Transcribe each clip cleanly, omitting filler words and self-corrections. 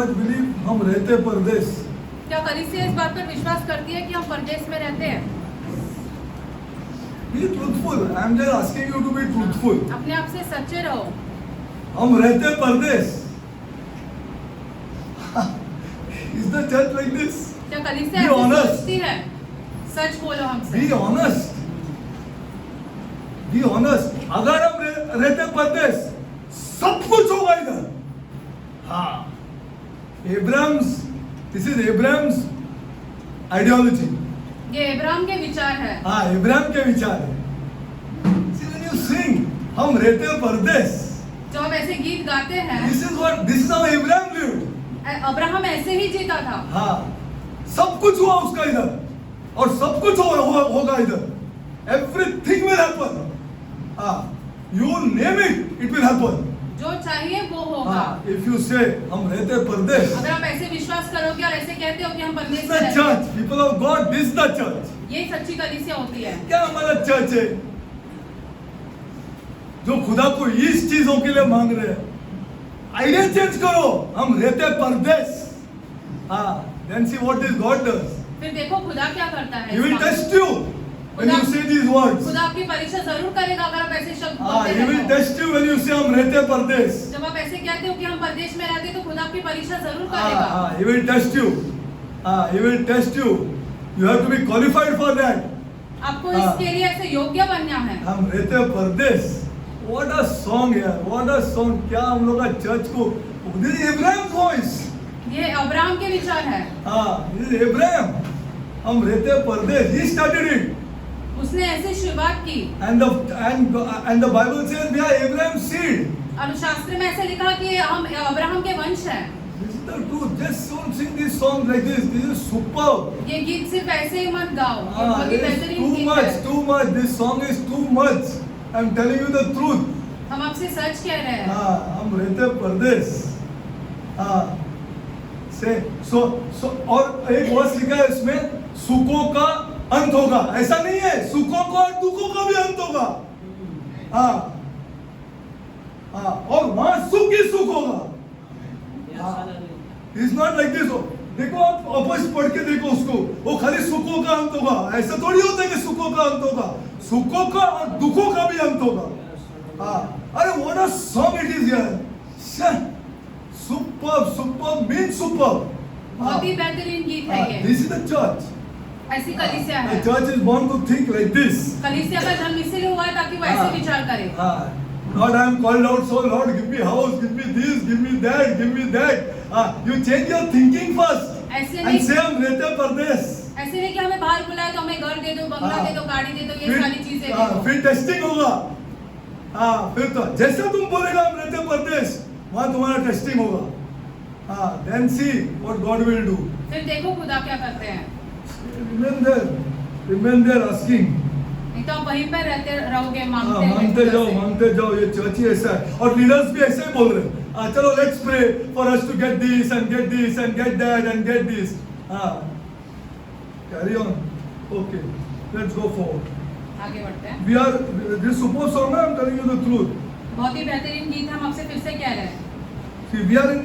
Church believe हम रहते परदेश? क्या कलीसिया इस बात पर विश्वास करती है कि हम परदेश में रहते हैं? Be truthful. I am just asking you to be truthful. अपने आप से सच्चे रहो। हम रहते परदेश। Is the church like this? क्या कलीसिया Be ऐसे honest. सोचती है? सच बोलो हमसे। Be honest. Be honest. अगर हम रहते परदेश, सब कुछ होगा इधर। हाँ, this is Abraham's ideology. ये इब्राहिम के विचार है। हाँ, इब्राहिम के विचार है। See, when you sing, हम रहते परदेश, जो हम ऐसे गीत गाते हैं, this is how Abraham lived. Abraham ऐसे ही जीता था। हाँ, सब कुछ हुआ उसका इधर, और सब कुछ होगा इधर। Everything will happen. हाँ, you name it, it will happen. जो चाहिए वो होगा। हाँ, if you say हम रहते परदेश, अगर आप ऐसे विश्वास करोगे और ऐसे कहते हो कि हम this परदेश is में the रहते हैं, church, people of God, this is the church. ये सच्ची कलीसिया होती है। क्या हमारा चर्च है जो खुदा को इस चीजों के लिए मांग रहे हैं? आइडिया चेंज करो, हम रहते परदेश। हाँ, then see what is God does. फिर देखो खुदा क्या करता है। He will test you when you say these words. खुदा आपकी परीक्षा जरूर करेगा अगर आप ऐसे शब्द हाँ, बोलते He will हैं। test you when you say हम रहते परदेश. जब आप ऐसे कहते हो कि हम परदेश में रहते हैं, तो खुदा आपकी परीक्षा जरूर हाँ, करेगा। हाँ, He will test you. हाँ, He will test you. You have to be qualified for that. आपको हाँ। इसके लिए ऐसे योग्य बनना है। हम रहते परदेश। What a song यार, what a song. क्या हम लोग का चर्च को, this is Abraham's voice. ये अब्राहम के विचार है। हाँ, this is Abraham. हम रहते परदेश. He started it. उसने ऐसे शुरुआत की। And the Bible says we are Abraham's seed. और शास्त्र में ऐसे लिखा कि हम अब्राहम के वंश हैं। This is the truth. Just don't sing these songs like this. This is superb. ये गीत सिर्फ ऐसे ही मत गाओ। ये Ah, बहुत ही it is बेहतरीन too गीत much, है। too much. This song is too much. I'm telling you the truth. हम आपसे सच कह रहे हैं। हाँ, हम रहते परदेश। हाँ, से और एक वर्ष लिखा है इसमें, सुखों का अंत होगा। ऐसा नहीं है, सुखों का और दुखों का भी अंत होगा। हाँ, हाँ, और वहां सुख ही सुख होगा। It's not like this. देखो आप वापस पढ़ के देखो उसको, वो खाली सुखों का अंत होगा, ऐसा थोड़ी होता है कि सुखों का अंत होगा। सुखों का और दुखों का भी अंत होगा। हाँ, अरे what a song it is यार। Superb means superb. बहुत ही बेहतरीन गीत है ये। This is the church. ऐसी कलीसिया The है। church is born to think like this. कलीसिया का जन्म इसीलिए हुआ है ताकि वो ऐसे विचार करे। Lord, I am called out, so Lord, give me house, give me this, give me that, give me that. You change your thinking first. ऐसे And नहीं say हम रहते परदेश। ऐसे नहीं कि हमें बाहर बुलाए तो हमें घर दे दो, बंगला दे दो, गाड़ी दे दो, ये सारी चीजें दे दो। फिर टेस्टिंग होगा। हाँ, फिर तो जैसा तुम बोलेगा हम रहते परदेश, वहाँ तुम्हारा टेस्टिंग होगा। हाँ, then see what God will do. फिर देखो खुदा क्या करते हैं। Remain there asking. नहीं तो आप वहीं पर रहते रहोगे हाँ, मांगते मांगते जाओ, ये चर्च ही ऐसा है। और लीडर्स भी ऐसे ही बोल रहे हैं। चलो let's pray for us to get this and get this and get that and get this. हाँ, carry on. Okay, let's go forward. आगे बढ़ते हैं। We are this superb song. I'm telling you the truth. बहुत ही बेहतरीन गीत हम आपसे फिर से कह रहे हैं। See, we are in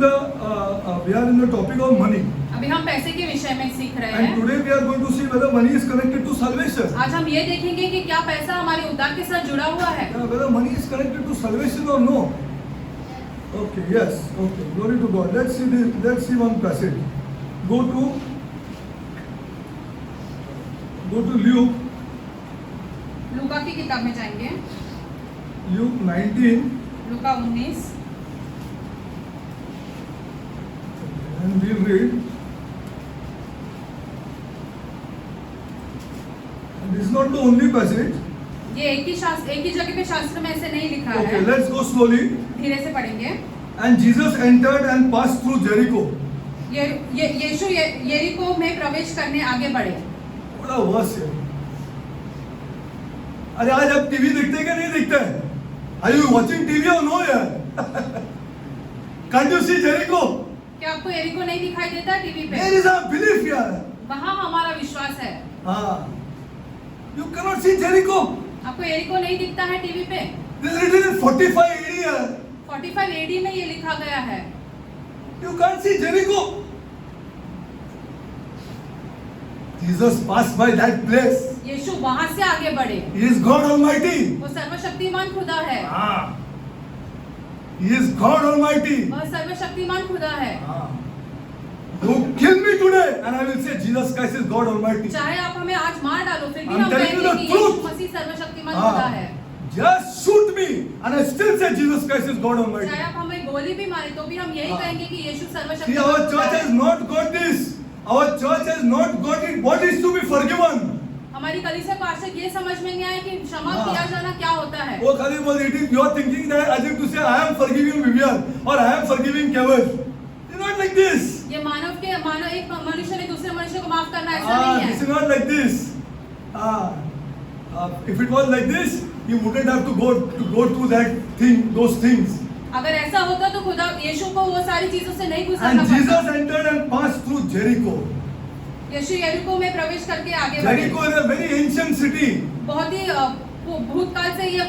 the topic of money. अभी हम पैसे के विषय में सीख रहे And हैं। today we are going to see whether money is connected to salvation. आज हम ये देखेंगे कि क्या पैसा हमारे उद्धार के साथ जुड़ा हुआ है। Yeah, whether money is connected to salvation or no. Okay, yes, okay, glory to God. Let's see one passage. Go to Luke. लूका की किताब में जाएंगे। Luke 19 Luka 19 and we'll read. And this is not the only passage. ये एक ही जगह पे शास्त्र में ऐसे नहीं लिखा Okay, है। let's go slowly. धीरे से पढ़ेंगे। And Jesus entered and passed through Jericho. यीशु यरीको में प्रवेश करने आगे बढ़े। बड़ा वर्स है। अरे आज आप टीवी देखते हैं क्या नहीं देखते हैं? Are you watching TV or no यार? Can't you see Jericho? क्या आपको यरीको नहीं दिखाई देता टीवी पे? There is a belief यार। वहाँ हमारा विश्वास है। हाँ। You cannot see Jericho. आपको यरीको नहीं दिखता है टीवी पे? This is written in 45 AD यार। 45 AD में ये लिखा गया है। You can't see Jericho. Jesus passed by that place. यीशु वहां से आगे बढ़े। He is God Almighty. वो सर्वशक्तिमान खुदा है। Ah. He is God Almighty. वह सर्वशक्तिमान खुदा है। Ah. You kill me today and I will say Jesus Christ is God Almighty. चाहे आप हमें आज मार डालो, फिर भी I'm हम telling you कहेंगे the कि यीशु truth. मसीह सर्वशक्तिमान खुदा है। Just shoot me and I still say Jesus Christ is God Almighty. चाहे आप हमें गोली भी मारे तो भी हम यही कहेंगे कि यीशु See, सर्वशक्तिमान our खुदा church है। has not got this. Our church has not got it. What is to be forgiven? हमारी कलीसिया को आज तक ये समझ में नहीं आया कि क्षमा किया जाना क्या होता है। वो खाली बोल it is you are thinking that as if to say I am forgiving Vivian or I am forgiving Kevin. It's not like this. ये मानव एक मनुष्य ने दूसरे मनुष्य को माफ करना ऐसा नहीं This is है। not like this. If it was like this, you wouldn't have to go through that thing, those things. अगर ऐसा होता तो खुदा यीशु को वो सारी चीजों से नहीं गुजरना And Jesus पड़ता। entered and passed through Jericho. यीशु यरीको में प्रवेश करके आगे बढ़े। Jericho is a very ancient city. बहुत ही भूतकाल से ये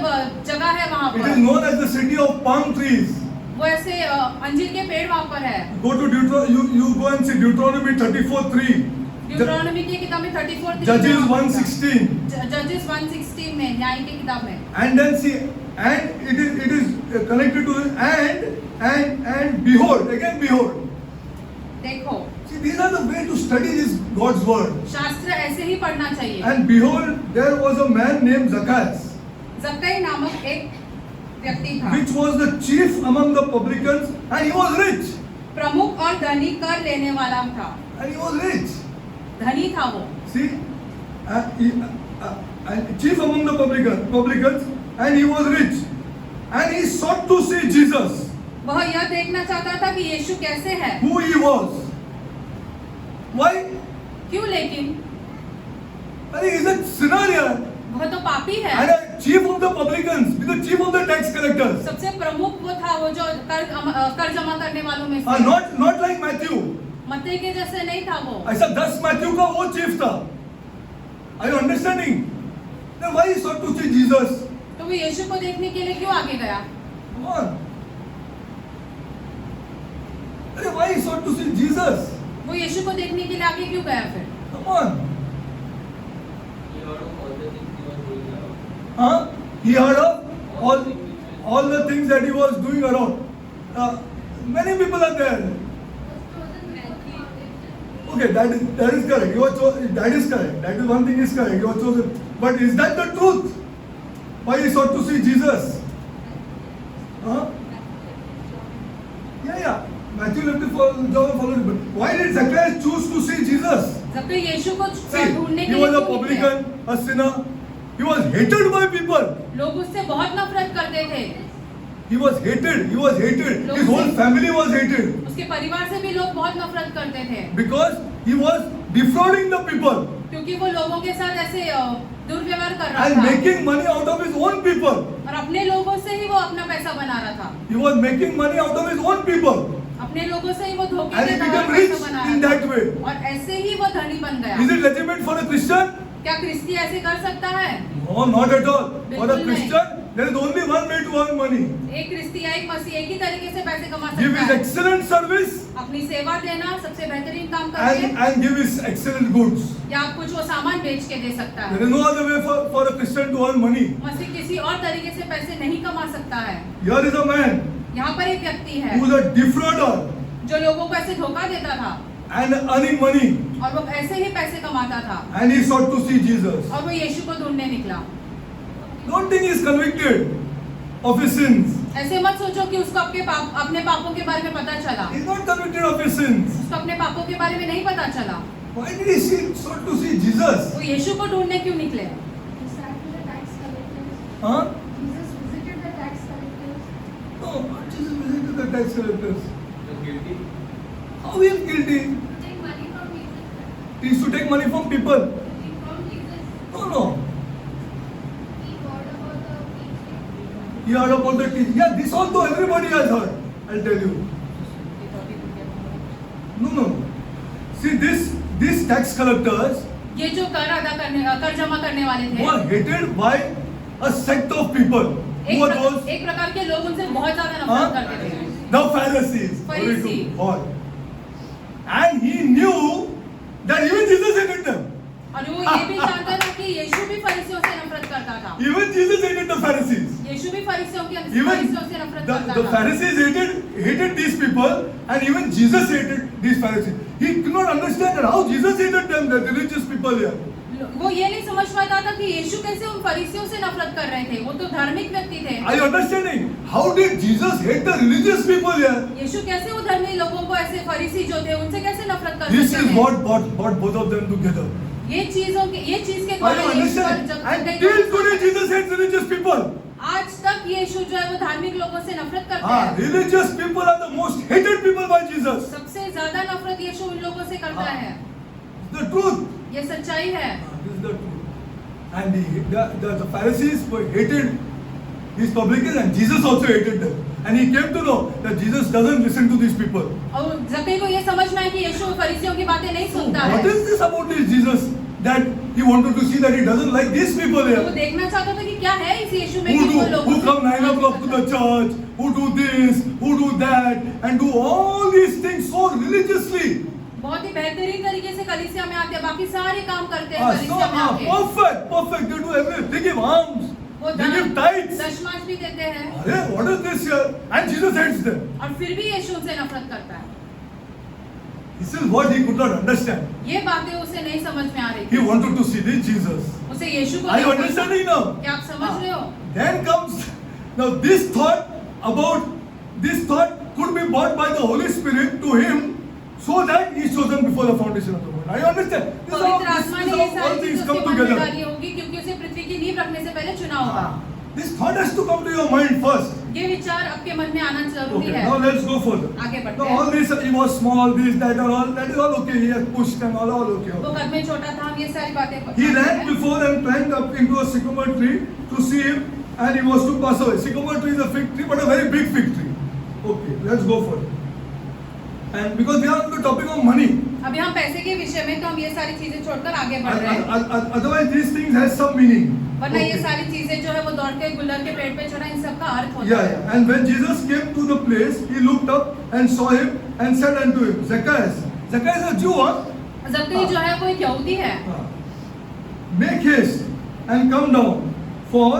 जगह है वहाँ It is पर। known as the city of palm trees. वो ऐसे अंजीर के पेड़ वहाँ पर है। Go to you go and see Deuteronomy 34:3. ड्यूटरोनोमी की किताब में 34 Judges 1:16. जजेस 1:16 में, न्याय की किताब में। And then see, and it is connected to and behold, again behold. देखो, See, these are the way to study this God's word. शास्त्र ऐसे ही पढ़ना चाहिए। And behold, there was a man named Zacchaeus, जक्कई नामक एक व्यक्ति था, which was the chief among the publicans, and he was rich. प्रमुख और धनी कर लेने वाला था। And he was rich. धनी था वो। See, and chief among the publicans, and he was rich. And he sought to see Jesus, वह यह देखना चाहता था कि यीशु कैसे है। who he was. Why? क्यों लेकिन? I think he's a sinner here. वह तो पापी है। And a chief of the publicans, the chief of the tax collectors. सबसे प्रमुख वो था, वो जो कर जमा करने वालों में से। Not like Matthew. मत्ती के जैसे नहीं था वो। ऐसा 10 मैथ्यू का वो चीफ था. Are you understanding? Then why he sought to see Jesus? तो वो यीशु को देखने के लिए क्यों आगे गया? Come on. Why he sought to see Jesus? वो यीशु को देखने के लिए आगे क्यों गया फिर? Come on. He heard of all the things that he was doing around. Many people are there. Okay, that is correct. That is correct. That is one thing is correct. You are chosen. But is that the truth? Why he sought to see Jesus? Yeah. Matthew left for John followed. But why did Zacchaeus choose to see Jesus? जक्कई यीशु को See, ढूंढने he के was लिए a क्यों निकले? publican, a sinner. He was hated by people. लोग उससे बहुत नफरत करते थे। He was hated. His whole family was hated उसके परिवार से भी लोग बहुत नफरत करते थे, because he was defrauding the people क्योंकि वो लोगों के साथ ऐसे दुर्व्यवहार कर रहा and था making money out of his own people. और अपने लोगों से ही वो अपना पैसा बना रहा था। He was making money out of his own people. अपने लोगों से ही वो धोखे And he देता और became rich पैसा बना in रहा that था way. और ऐसे ही वो धनी बन गया। Is it legitimate for a Christian? क्या क्रिस्ती ऐसे कर सकता है? No, not at all. For a बिल्कुल नहीं। Christian, there is only one way to earn money. एक क्रिस्ती या एक मसीह एक ही तरीके से पैसे कमा Give सकता his है, excellent service अपनी सेवा देना, सबसे बेहतरीन काम करके, and give his excellent goods. या कुछ वो सामान बेच के दे सकता There है। is no other way for a Christian to earn money. मसीह किसी और तरीके से पैसे नहीं कमा सकता है। Here is a man यहाँ पर एक व्यक्ति है who is a defrauder जो लोगों को ऐसे धोखा देता था and earning money, और वो ऐसे ही पैसे कमाता था and he sought to see Jesus. और वो यीशु को ढूंढने निकला। Don't think he is convicted of his sins. ऐसे मत सोचो कि उसको अपने पापों के बारे में पता चला। He is not convicted of his sins. उसको अपने पापों के बारे में नहीं पता चला। Why did he sought to see Jesus? वो यीशु को ढूंढने क्यों निकले? Huh? Jesus visited the tax collectors. No, not Jesus visited the tax collectors. Guilty. How he is guilty? Take money from Jesus. He used to take money from people. From Jesus. No. He heard about the teaching. He heard about the teaching. Yeah, this also everybody has heard. I'll tell you. No. See, these tax collectors ये जो कर जमा करने वाले थे, were hated by a sect of people. Who are those? एक प्रकार के लोग उनसे बहुत ज्यादा नफरत करते थे। The Pharisees. Glory to Pharisee. God. And he knew that even Jesus hated them. और वो ये भी जानता था कि यीशु भी फरीसियों से नफरत करता था। Even Jesus hated the Pharisees. यीशु भी फरीसियों Even से नफरत the करता था। Pharisees hated these people, and even Jesus hated these Pharisees. He could not understand that how Jesus hated them, the religious people here. वो ये नहीं समझ पाता था कि यीशु कैसे उन फरीसियों से नफरत कर रहे थे। वो तो धार्मिक व्यक्ति थे। Are you understanding? How did Jesus hate the religious people here? यीशु कैसे वो धर्मी लोगों को ऐसे फरीसी जो थे उनसे कैसे नफरत कर This सकते is थे? what brought both of them together. ये चीज के Are द्वारा you यीशु और understand? जब And तक till today Jesus hates religious people. आज तक यीशु जो है वो धार्मिक लोगों से नफरत करते Ah, हैं। religious people are the most hated people by Jesus. सबसे ज्यादा नफरत यीशु उन लोगों से करता हाँ। है। The truth. ये सच्चाई है। This is the truth. And the Pharisees were hated these publicans, and Jesus also hated them. And he came to know that Jesus doesn't listen to these people. और जक्कई को ये समझ में आया कि यीशु फरीसियों की बातें नहीं सुनता What है। is this about this Jesus that he wanted to see that he doesn't like these people तो वो here? देखना चाहता था कि क्या है इस यीशु में कि वो लोगों Who से come 9 o'clock to the church, who do this, who do that, and do all these things so religiously. बहुत ही बेहतरीन तरीके से कलीसिया में आते हैं, बाकी सारे काम करते हैं So कलीसिया में आके। perfect. They do everything. They give alms. वो They give tithes. दशमांश भी देते हैं Arey, what is this here? And Jesus hates them. और फिर भी यीशु उनसे नफरत करता है। This is what he could not understand. ये बातें उसे नहीं समझ में आ रही He थी। wanted to see this Jesus. उसे यीशु को Are you देखना था। understanding now? क्या आप समझ रहे हो? Then comes now this thought could be brought by the Holy Spirit to him so that he is chosen before the foundation of the world. Are you understand? This is पवित्र आत्मा ने ये how all सारी things चीजें come उसके मन में together. डाली होगी क्योंकि उसे पृथ्वी की नींव रखने से पहले चुना होगा। This thought has to come to your mind first. ये विचार आपके मन में आना जरूरी Okay, है। now let's go further. आगे बढ़ते Now हैं। all this, he was small, this, that, and all, that is all okay. He has pushed and all okay. वो कद में छोटा था, हम ये सारी बातें He ran before and climbed up into a sycamore tree to see him, and he was to pass away. Sycamore tree is a fig tree, but a very big fig tree. Okay, let's go further. And because we are on the topic of money, अभी हम पैसे के विषय में तो हम ये सारी चीजें छोड़कर आगे बढ़ रहे हैं। otherwise these things has some meaning. वरना ये Okay. सारी चीजें जो है वो दौड़ के गुल्लर के पेड़ पे चढ़ा, इन सब का अर्थ होता है। Yeah. And when Jesus came to the place, he looked up and saw him and said unto him, Zacchaeus. Zacchaeus is a Jew, huh? जक्कई जो है वो एक यहूदी है। Make haste and come down, for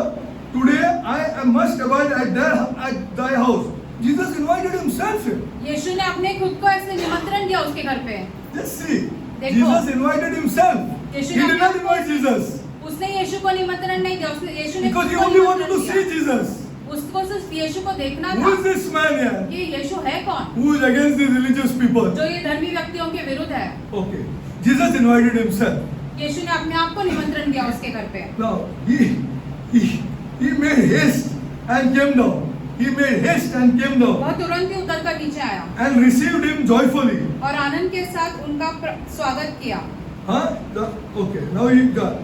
today I must abide at thy house. Jesus invited himself here. यीशु ने अपने खुद को ऐसे निमंत्रण दिया उसके घर पे। Just see, देखो। Jesus invited himself. Yeshu He ने did अपने not आप को- invite Jesus उसने यीशु को निमंत्रण नहीं दिया, उसने यीशु ने because खुद he को only wanted to निमंत्रण see दिया। Jesus. उसको सिर्फ यीशु को देखना Who था is this man here? कि यीशु है कौन, Who is against the religious people? जो ये धर्मी व्यक्तियों के विरुद्ध है। Okay, Jesus invited himself. यीशु ने अपने आप को निमंत्रण दिया उसके घर पे। Now he made haste and came down. He made haste and came down वह तुरंत ही उतर कर नीचे आया and received him joyfully. और आनंद के साथ उनका स्वागत किया। Okay, now he got.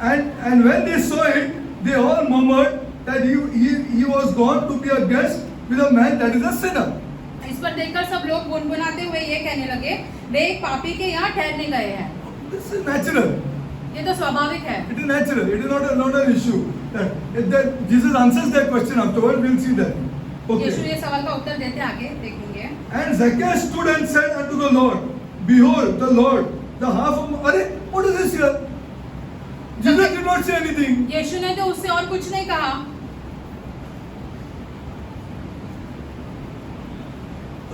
And when they saw it, they all murmured that he was gone to be a guest with a man that is a sinner. इस पर देखकर सब लोग गुनगुनाते हुए ये कहने लगे, वे एक पापी के यहाँ ठहरने गए हैं। This is natural. ये तो स्वाभाविक है। It is natural. It is not an issue. That Jesus answers that question afterward. We'll see that. Yeshu Okay. ये सवाल का उत्तर देते आगे देखेंगे। And Zacchaeus stood and said unto the Lord, Behold, the Lord, the half of. What is this here? Jesus did not say anything. यीशु ने तो उससे और कुछ नहीं कहा।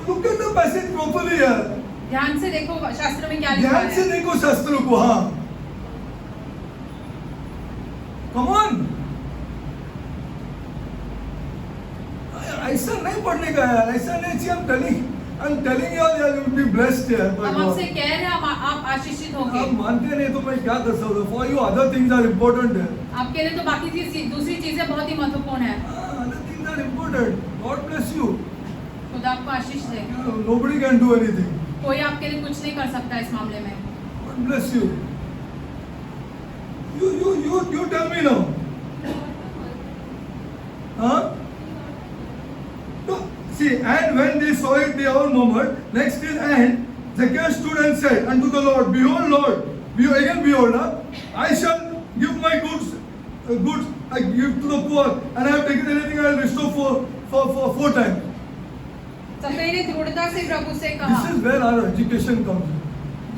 Look at the passage properly here. ध्यान से देखो शास्त्र में क्या लिखा ध्यान से है। देखो शास्त्रों को. हाँ. Come on. ऐसा नहीं पढ़ने का यार. ऐसा नहीं चाहिए. I'm telling you all, you will be blessed here. by हम God. आपसे कह रहे हैं आप आशीषित आप होंगे। मानते नहीं तो मैं क्या कर सकता हूँ? For you, other things are important here. आपके लिए तो बाकी दूसरी चीजें बहुत ही महत्वपूर्ण है। Other things are important. God bless you. खुदा आपको आशीष दे। Nobody can do anything. कोई आपके लिए कुछ नहीं कर सकता इस मामले में। God bless you. You tell me now. Huh? No. See, and when they saw it, they all murmured. Next is, and Zacchaeus stood and said unto the Lord, Behold, Lord, behold, I shall give my goods I give to the poor, and I have taken anything I will restore for 4 times. सफेद ने दृढ़ता से प्रभु से कहा। This is where our education comes in.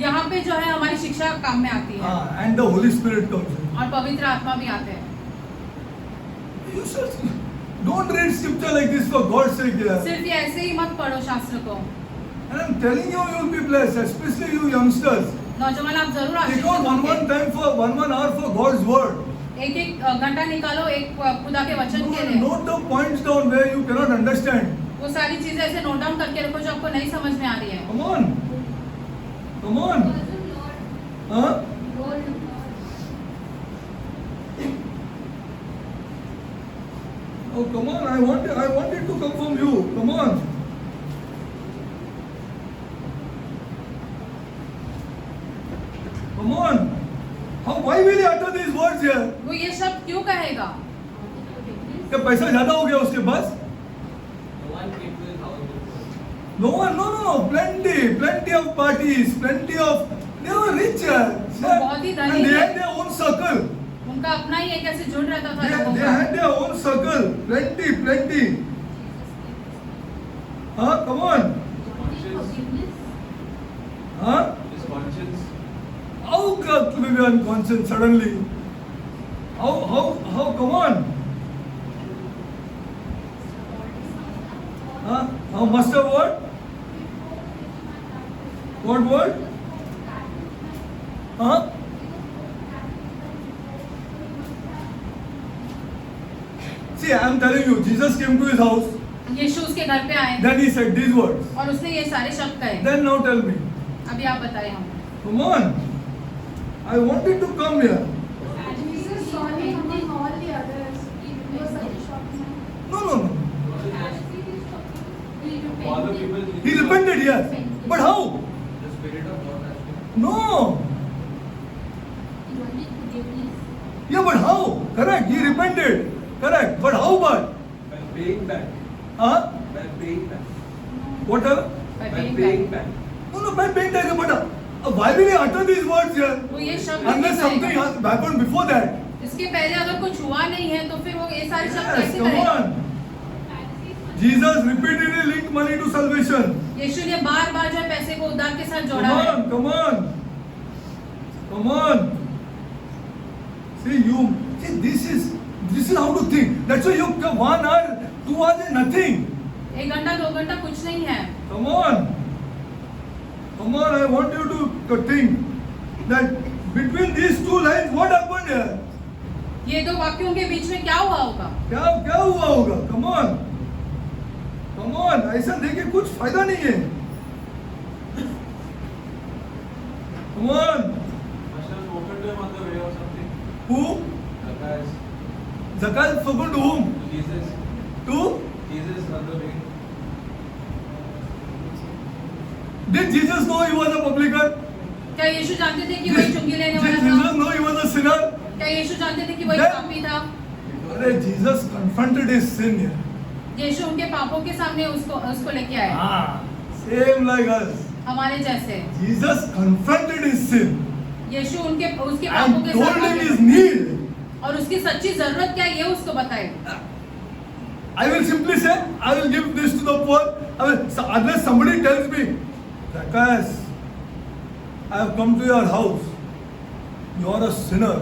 यहाँ पे जो है हमारी शिक्षा काम में आती है And the Holy Spirit comes in. और पवित्र आत्मा भी आते हैं। You should don't read scripture like this for God's sake. Yeah. सिर्फ ये ऐसे ही मत पढ़ो शास्त्र को। And I'm telling you, you will be blessed, especially you youngsters. नौजवान आप जरूर Take आशीषित out होंगे। time for 1 hour for God's word. एक घंटा निकालो एक खुदा के वचन के लिए। Note the points down where you cannot understand. वो सारी चीजें ऐसे नोट डाउन करके रखो जो आपको नहीं समझ में आ रही है। Come on. Come on. Lord, Huh? Lord. Oh, come on. I want it to come from you. Come on. Come on. Why will he utter these words here? वो ये शब्द क्यों कहेगा? क्या पैसा ज्यादा हो गया उसके पास? No one came to his house before. No one, no. Plenty of parties, plenty of. They were rich. वो बहुत ही धनी And they थे। had their own circle. उनका अपना ही एक ऐसे झुंड रहता था They लोगों का। had their own circle. Plenty. Huh? Come on. Forgiveness. Huh? His conscience. How could we be unconscious suddenly? How? Come on. Huh? How must have what? What word? Huh? See, I am telling you, Jesus came to his house. यीशु उसके घर पे आए Then he said these words. और उसने ये सारे शब्द कहे। Then now tell me. अभी आप बताइए हमें। Come on. I wanted to come here. Jesus saw him among all the others. He was such a shocked man. No. All the people. He repented, yes. But how? The Spirit of God has been. No. He wanted forgiveness. Yeah, but how? Correct. He repented. Correct. But how but? By paying back. Huh? By paying back. Whatever? By By paying paying back। back. No, by paying tax. But why will he utter these words here? वो ये शब्द Unless क्यों something कहेगा? has happened before that. इसके पहले अगर कुछ हुआ नहीं है तो फिर वो ये सारे शब्द Yes, कैसे come करेगा? on. Jesus repeatedly linked money to salvation. यीशु ने बार-बार जो है पैसे को उद्धार के साथ जोड़ा है। Come on. See, this is how to think. That's why you 1 hour, 2 hours is nothing. एक घंटा 2 घंटा कुछ नहीं है। Come on, I want you to think that between these two lines, what happened here? ये दो वाक्यों के बीच में क्या हुआ होगा? क्या हुआ होगा? Come on, ऐसा देखे कुछ फायदा नहीं है। Come on, Must have spoken to him on the way or something. who? Zacchaeus. Zacchaeus spoke to whom? To Jesus. To? Jesus on the way. Did Jesus know he was a publican? क्या यीशु जानते थे कि Did वही चुंगी लेने वाला Jesus था? know he was a sinner? क्या यीशु जानते थे कि वही Then- पापी था? अरे Jesus confronted his sin here. यीशु उनके पापों के सामने उसको लेके आए, Same like us. हमारे जैसे। Jesus confronted his sin यीशु उसके पापों and के told him सामने his need. और उसकी सच्ची जरूरत क्या है ये उसको बताए। I will simply say, I will give this to the poor. Unless somebody tells me, Zacchaeus, I have come to your house. You are a sinner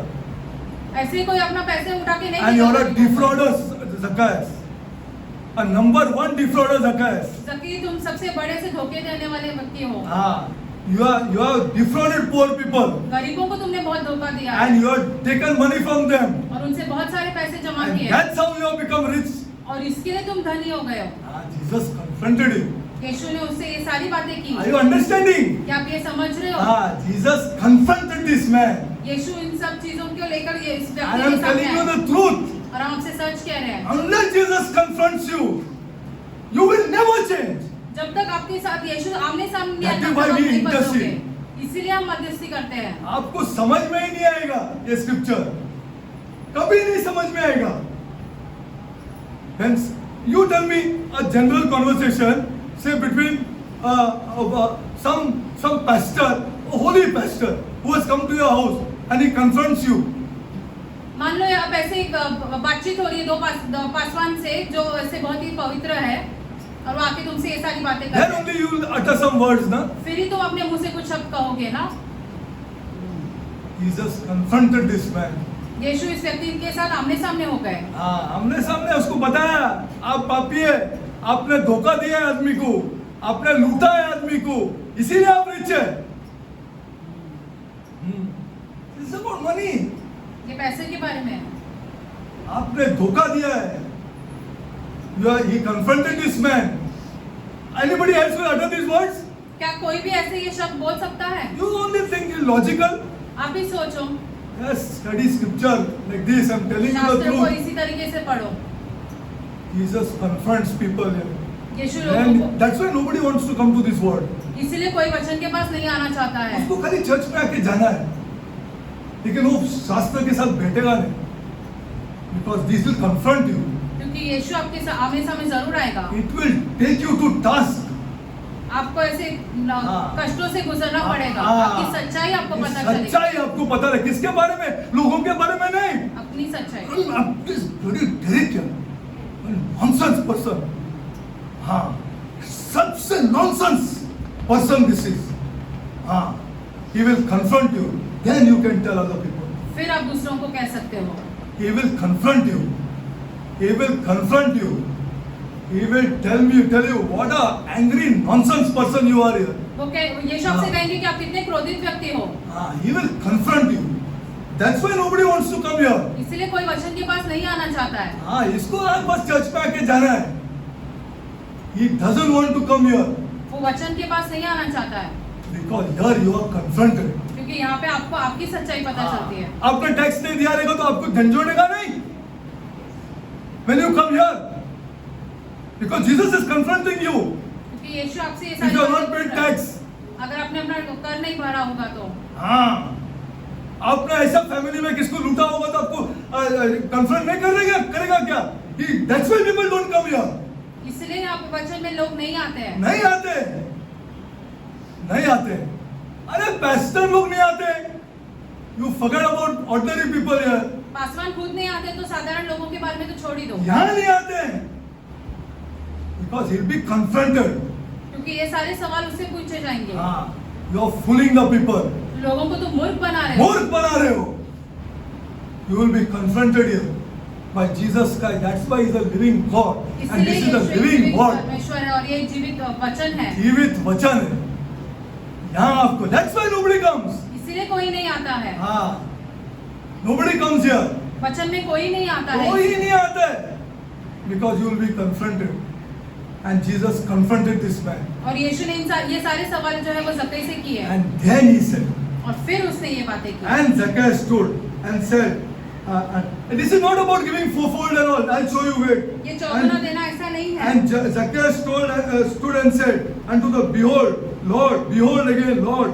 ऐसे ही कोई अपना पैसे उठा के नहीं and you are a देगा। defrauder, Zacchaeus. A number one defrauder, Zacchaeus. जबकि तुम सबसे बड़े से धोखे देने वाले व्यक्ति हो। You have defrauded poor people गरीबों को तुमने बहुत धोखा दिया है and you have taken money from them. और उनसे बहुत सारे पैसे जमा And किए that's how you have become rich. और इसके लिए तुम धनी हो गए हो। Jesus confronted him. यीशु ने उससे ये सारी बातें की। Are you understanding? क्या आप ये समझ रहे हो? Jesus confronted this man. यीशु इन सब चीजों को लेकर ये इस I व्यक्ति am के सामने telling you आए the truth. और हम आपसे सच कह रहे हैं, Unless Jesus confronts you, you will never change. जब तक आपके साथ यीशु आमने सामने That आता is तब why आप we नहीं बदलोगे। intercede. इसीलिए हम मध्यस्थी करते हैं। आपको समझ में ही नहीं आएगा ये स्क्रिप्चर, कभी नहीं समझ में आएगा। Hence, you tell me a general conversation, say between some pastor, a holy pastor, who has come to your house and he confronts you. मान लो अब ऐसे एक बातचीत हो रही है दो पासवान से जो ऐसे बहुत ही पवित्र है और वो आके तुमसे ये सारी बातें Then करते हैं, only you will utter some words, na? फिर ही तुम अपने मुंह से कुछ शब्द कहोगे ना। Jesus confronted this man. यीशु इस व्यक्ति के साथ आमने सामने हो गए। हाँ, हमने सामने उसको बताया, आप पापी है, आपने धोखा दिया है आदमी को, आपने लूटा है आदमी को, इसीलिए आप रिच है। It's about money. ये पैसे के बारे में है। आपने धोखा दिया है। He confronted this man. Anybody else will utter these words? क्या कोई भी ऐसे ये शब्द बोल सकता है? You only think it's logical. आप भी सोचो, Yes, study scripture like this. I'm telling you the शास्त्र को truth. इसी तरीके से पढ़ो। Jesus confronts people here. यीशु लोगों And को, that's why nobody wants to come to this word. इसीलिए कोई वचन के पास नहीं आना चाहता है। उसको खाली चर्च में आके जाना है, लेकिन वो शास्त्र के साथ बैठेगा नहीं, because this will confront you. क्योंकि यीशु आपके आमने सामने जरूर आएगा। It will take you to task. आपको ऐसे हाँ। कष्टों से गुजरना हाँ, पड़ेगा। हाँ। आपकी सच्चाई आपको पता चलेगी। सच्चाई आपको पता है, किसके बारे में? लोगों के बारे में नहीं। अपनी सच्चाई। This bloody Derek, nonsense person. हाँ, सबसे nonsense person this is. हाँ, he will confront you. Then you can tell other people. फिर आप दूसरों को कह सकते हो। He will confront you. He will confront you. He will tell you what a angry nonsense person you are here. वो यीशु आपसे हाँ। कहेंगे कि आप कितने क्रोधित व्यक्ति हो। He will confront you. That's why nobody wants to come here. इसीलिए कोई वचन के पास नहीं आना चाहता है। हाँ, इसको आज बस चर्च पे आके जाना है. He doesn't want to come here वो वचन के पास नहीं आना चाहता है, because here you are confronted. क्योंकि यहाँ पे आपको आपकी सच्चाई पता चलती है। आपने टैक्स नहीं दिया रहेगा तो आपको झंझोड़ेगा नहीं. When you come here, because Jesus is confronting you. क्योंकि यीशु आपसे ये If सारी you have बातें not paid पूछ रहा है। tax, अगर आपने अपना कर नहीं भरा होगा तो हाँ, आपने ऐसा फैमिली में किसको लूटा होगा तो आपको कन्फ्रंट नहीं करेगा क्या? That's why people don't come here. इसलिए आप वचन में लोग नहीं आते हैं। नहीं आते. अरे पैस्टर लोग नहीं आते. You forget about ordinary people here. Paswan खुद नहीं आते तो साधारण लोगों के बारे में तो छोड़ ही दो, यहाँ नहीं आते because he'll be confronted. क्योंकि ये सारे सवाल उससे पूछे जाएंगे। हाँ, you are fooling the people. लोगों को तो मूर्ख बना रहे हो। मूर्ख बना रहे हो. You will be confronted here by Jesus Christ. That's why he's a living God. And इसलिए this is a Yeshu living जीवित word. परमेश्वर है और ये जीवित वचन है। जीवित वचन है. यहाँ आपको. That's why nobody comes. इसीलिए कोई नहीं आता है। हाँ, nobody comes here. वचन में कोई नहीं आता है, कोई नहीं आता है. Because you will be confronted. And Jesus confronted this man. और यीशु ने ये सारे सवाल जो है वो ज़क्कई से किए And then he said, और फिर उसने ये बातें की। and Zacchaeus stood and said, and this is not about giving fourfold and all. I'll show you it. ये चौगुना देना ऐसा नहीं है। And Zacchaeus stood and said unto the behold again, Lord,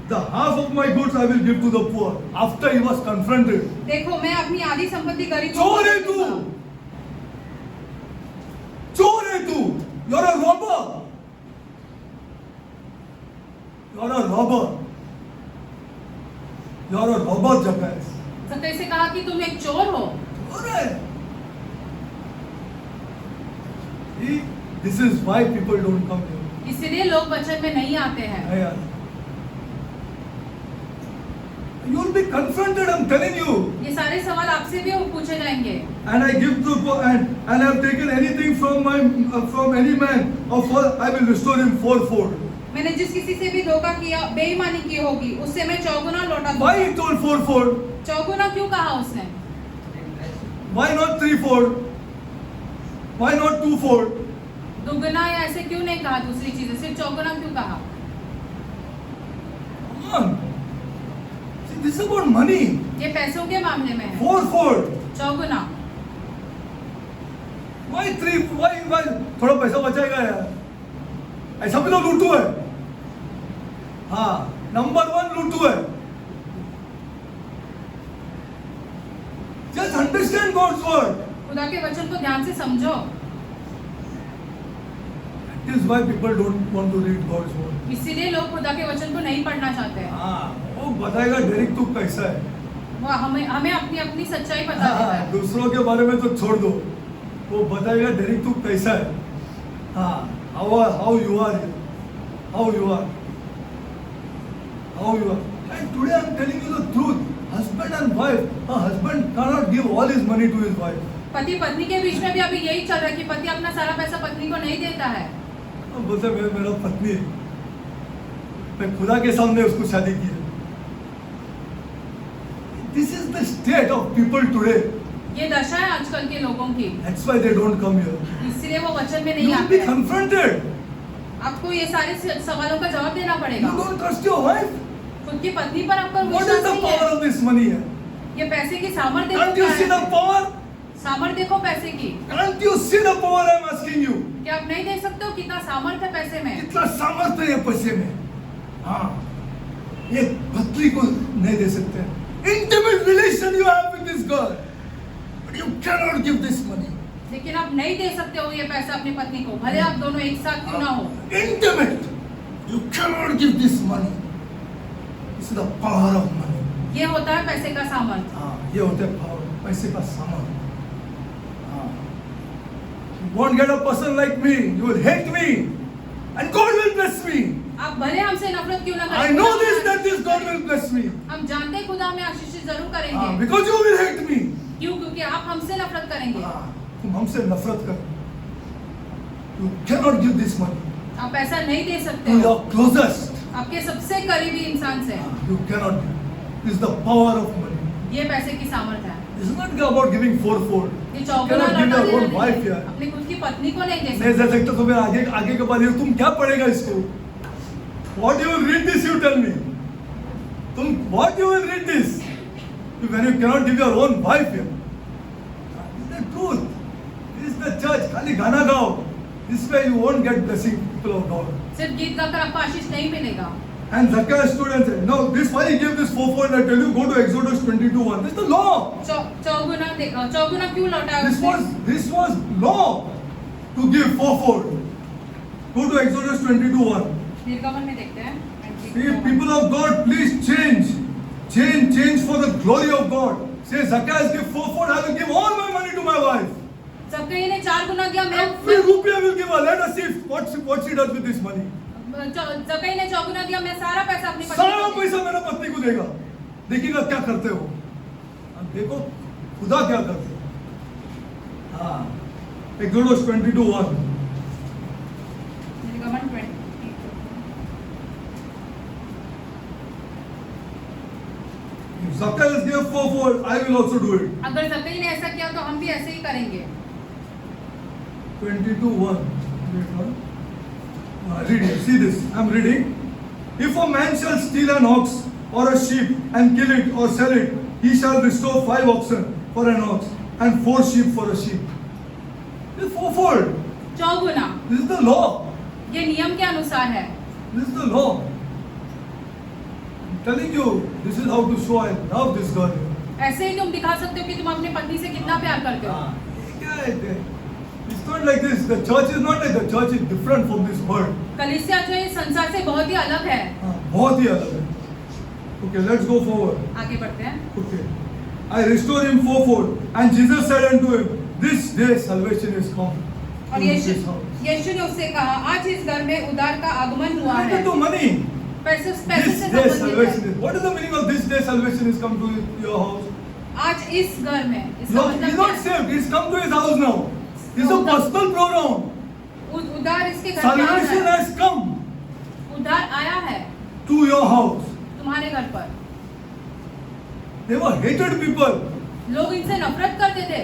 the half of my goods I will give to the poor. After he was confronted. देखो मैं अपनी आधी संपत्ति गरीबों को चोर है दे तू. दूंगा। चोर है तू. You're a robber. You're a robber. You're a robber, Zacchaeus. ज़क्कई से कहा कि तुम एक चोर हो। चोर है. See, this is why people don't come here. इसीलिए लोग वचन में नहीं आते हैं। नहीं यार. You will be confronted, I'm telling you. ये सारे सवाल आपसे भी पूछे जाएंगे। And I give to and I have taken anything from any man of all, I will restore him fourfold. मैंने जिस किसी से भी धोखा किया, बेईमानी की होगी, उससे मैं चौगुना लौटा दूंगा। Why he told fourfold? चौगुना क्यों कहा उसने? Why not threefold? Why not twofold? दुगना या ऐसे क्यों नहीं कहा दूसरी चीजें, सिर्फ चौगुना क्यों कहा? Come on. See, this is about money. ये पैसों के मामले में है। Fourfold. चौगुना। Why three? Why? थोड़ा पैसा बचाएगा यार. ऐसा भी तो लूटू है. हाँ, नंबर 1 लूटू है. Just understand God's word. खुदा के वचन को ध्यान से समझो। That is why people don't want to read God's word. इसीलिए लोग खुदा के वचन को नहीं पढ़ना चाहते हैं। हाँ, वो बताएगा डेरिक तू कैसा है. वो हमें अपनी अपनी सच्चाई बता देता हाँ, है। दूसरों के बारे में तो छोड़ दो. वो बताएगा डेरिक तू कैसा है. हाँ, how you are here. How you are. And today I'm telling you the truth. Husband and wife. A husband cannot give all his money to his wife. पति पत्नी के बीच में भी अभी यही चल रहा है कि पति अपना सारा पैसा पत्नी को नहीं देता है। अब बोलते मेरा पत्नी है, मैं खुदा के सामने उसको शादी की है। This is the state of people today. ये दशा है आजकल के लोगों की। That's why they don't come here. इसलिए वो वचन में You नहीं will be आते हैं। confronted. आपको ये सारे सवालों का जवाब देना पड़ेगा। You don't trust your wife. खुद की पत्नी पर आपका What विश्वास is the नहीं power है। of this money? ये पैसे की सामर्थ्य देखो Can't you क्या see the है? power? सामर्थ्य देखो पैसे की। Can't you see the power I'm asking you? क्या आप नहीं देख सकते हो कितना सामर्थ्य है पैसे में? कितना सामर्थ्य है पैसे में। हाँ, ये पत्नी को नहीं दे सकते। Intimate relation you have with this girl, but you cannot give this money. लेकिन आप नहीं दे सकते हो ये पैसा अपनी पत्नी को, भले आप दोनों एक साथ क्यों ना हो। Intimate, you cannot give this money. This is the power of money. ये होता है पैसे का सामर्थ्य। हाँ, ये होता है power, पैसे का सामर्थ्य। हाँ, you won't get a person like me. You will hate me, and God will bless me. आप भले हमसे नफरत क्यों ना करें। I know this that this God will bless me. हम जानते हैं खुदा हमें आशीषित जरूर करेंगे। Because you will hate me. क्यों? क्योंकि आप हमसे नफरत करेंगे। तुम हमसे नफरत कर। You cannot give this money आप पैसा नहीं दे सकते to हो your closest. आपके सबसे करीबी इंसान से। You cannot give. This is the power of money. ये पैसे की सामर्थ्य है। This is not about giving fourfold. ये You चौगुना cannot give लौटा your own देना wife नहीं है। here. अपनी खुद की पत्नी को नहीं दे नहीं सकते। दे सकते तुम्हें आगे के बाद तुम क्या पढ़ेगा इसको? What you will read this? You tell me. तुम what you will read this? When you cannot give your own wife here. This is the truth. This is the church. खाली गाना गाओ. This way you won't get blessing, people of God. सिर्फ गीत गाकर आपको आशीष नहीं मिलेगा। And Zacchaeus stood and said, "No, this why he gave this fourfold. I tell you, go to Exodus 22:1. This is the law. चौगुना क्यों लौटाया उसने? This was law to give fourfold. Go to Exodus 22:1. निर्गमन में देखते हैं। See, people of God, please change for the glory of God. Say, Zacchaeus, give fourfold. I will give all my money to my wife. ज़क्कई ने 4 गुना दिया। Every rupiah will give her. Let us see what she does with this money. ज़क्कई ने 4 गुना दिया। मैं सारा पैसा अपनी पत्नी सारा को दूंगा। पैसा मेरा पत्नी को देगा। देखिएगा क्या करते हो। अब देखो खुदा क्या करते हो। हाँ, Exodus 22:1. निर्गमन 20। Zacchaeus gave fourfold. I will also do it. अगर ज़क्कई ने ऐसा किया तो हम भी ऐसे ही करेंगे। 22:1. Read it. See this. I'm reading. If a man shall steal an ox or a sheep and kill it or sell it, he shall restore 5 oxen for an ox and 4 sheep for a sheep. This is fourfold. 4 Guna. This is the law. ये नियम के अनुसार है। This is the law. I'm telling you, this is how to show I love this girl. ऐसे ही तुम दिखा सकते हो कि तुम अपनी पत्नी से कितना प्यार करते हो। क्या है? It's not like this. The church is not like the church is different from this world. कलीसिया जो है संसार से बहुत ही अलग है। बहुत ही अलग है. Okay, let's go forward. आगे बढ़ते हैं। Okay. I restore him fourfold. And Jesus said unto him, this day salvation is come. और यीशु ने उससे कहा, आज इस घर में उद्धार का आगमन हुआ है। तो money. पैसे से This day संबंधित salvation है। is. What is the meaning of this day salvation is come to your house? आज इस घर में No, इसका he's मतलब not क्या? saved. He's come to his house now. It's a personal pronoun. उद्धार इसके घर में आया Salvation है। has come उद्धार आया है to your house. तुम्हारे घर पर। They were hated people. लोग इनसे नफरत करते थे।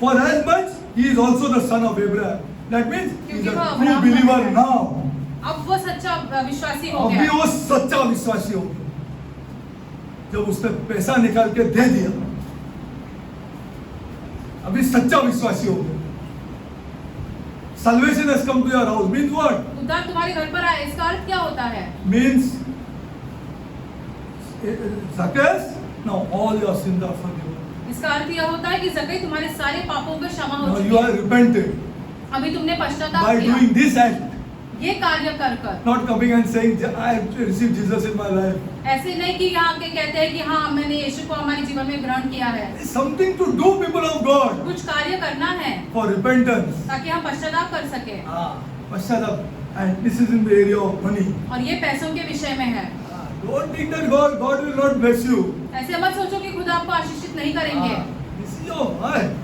For as much he is also the son of Abraham. That means he's क्योंकि a वो true अब्राहम का believer है। now. अब वो सच्चा विश्वासी हो अभी गया। वो सच्चा विश्वासी हो गया जब उसने पैसा निकाल के दे दिया। अभी सच्चा विश्वासी हो गया। Salvation has come to your house. Means what? उद्धार तुम्हारे घर पर आया। इसका अर्थ क्या होता है? Means Zacchaeus, now all your sins are forgiven. इसका अर्थ यह होता है कि ज़क्कई तुम्हारे सारे पापों का क्षमा हो Now चुके you are हैं। repented अभी तुमने पश्चाताप by किया। doing this act. ये कार्य कर कर Not coming and saying, I have received Jesus in my life. ऐसे नहीं कि यहाँ के कहते हैं कि हाँ मैंने यीशु को हमारे जीवन में ग्रहण किया है। It's something to do, people of God, कुछ कार्य करना है for repentance. ताकि हम पश्चाताप कर सके। पश्चाताप, and this is in the area of money. और ये पैसों के विषय में है। Don't think that God will not bless you. ऐसे मत सोचो कि खुदा आपको आशीषित नहीं करेंगे। This is your wife.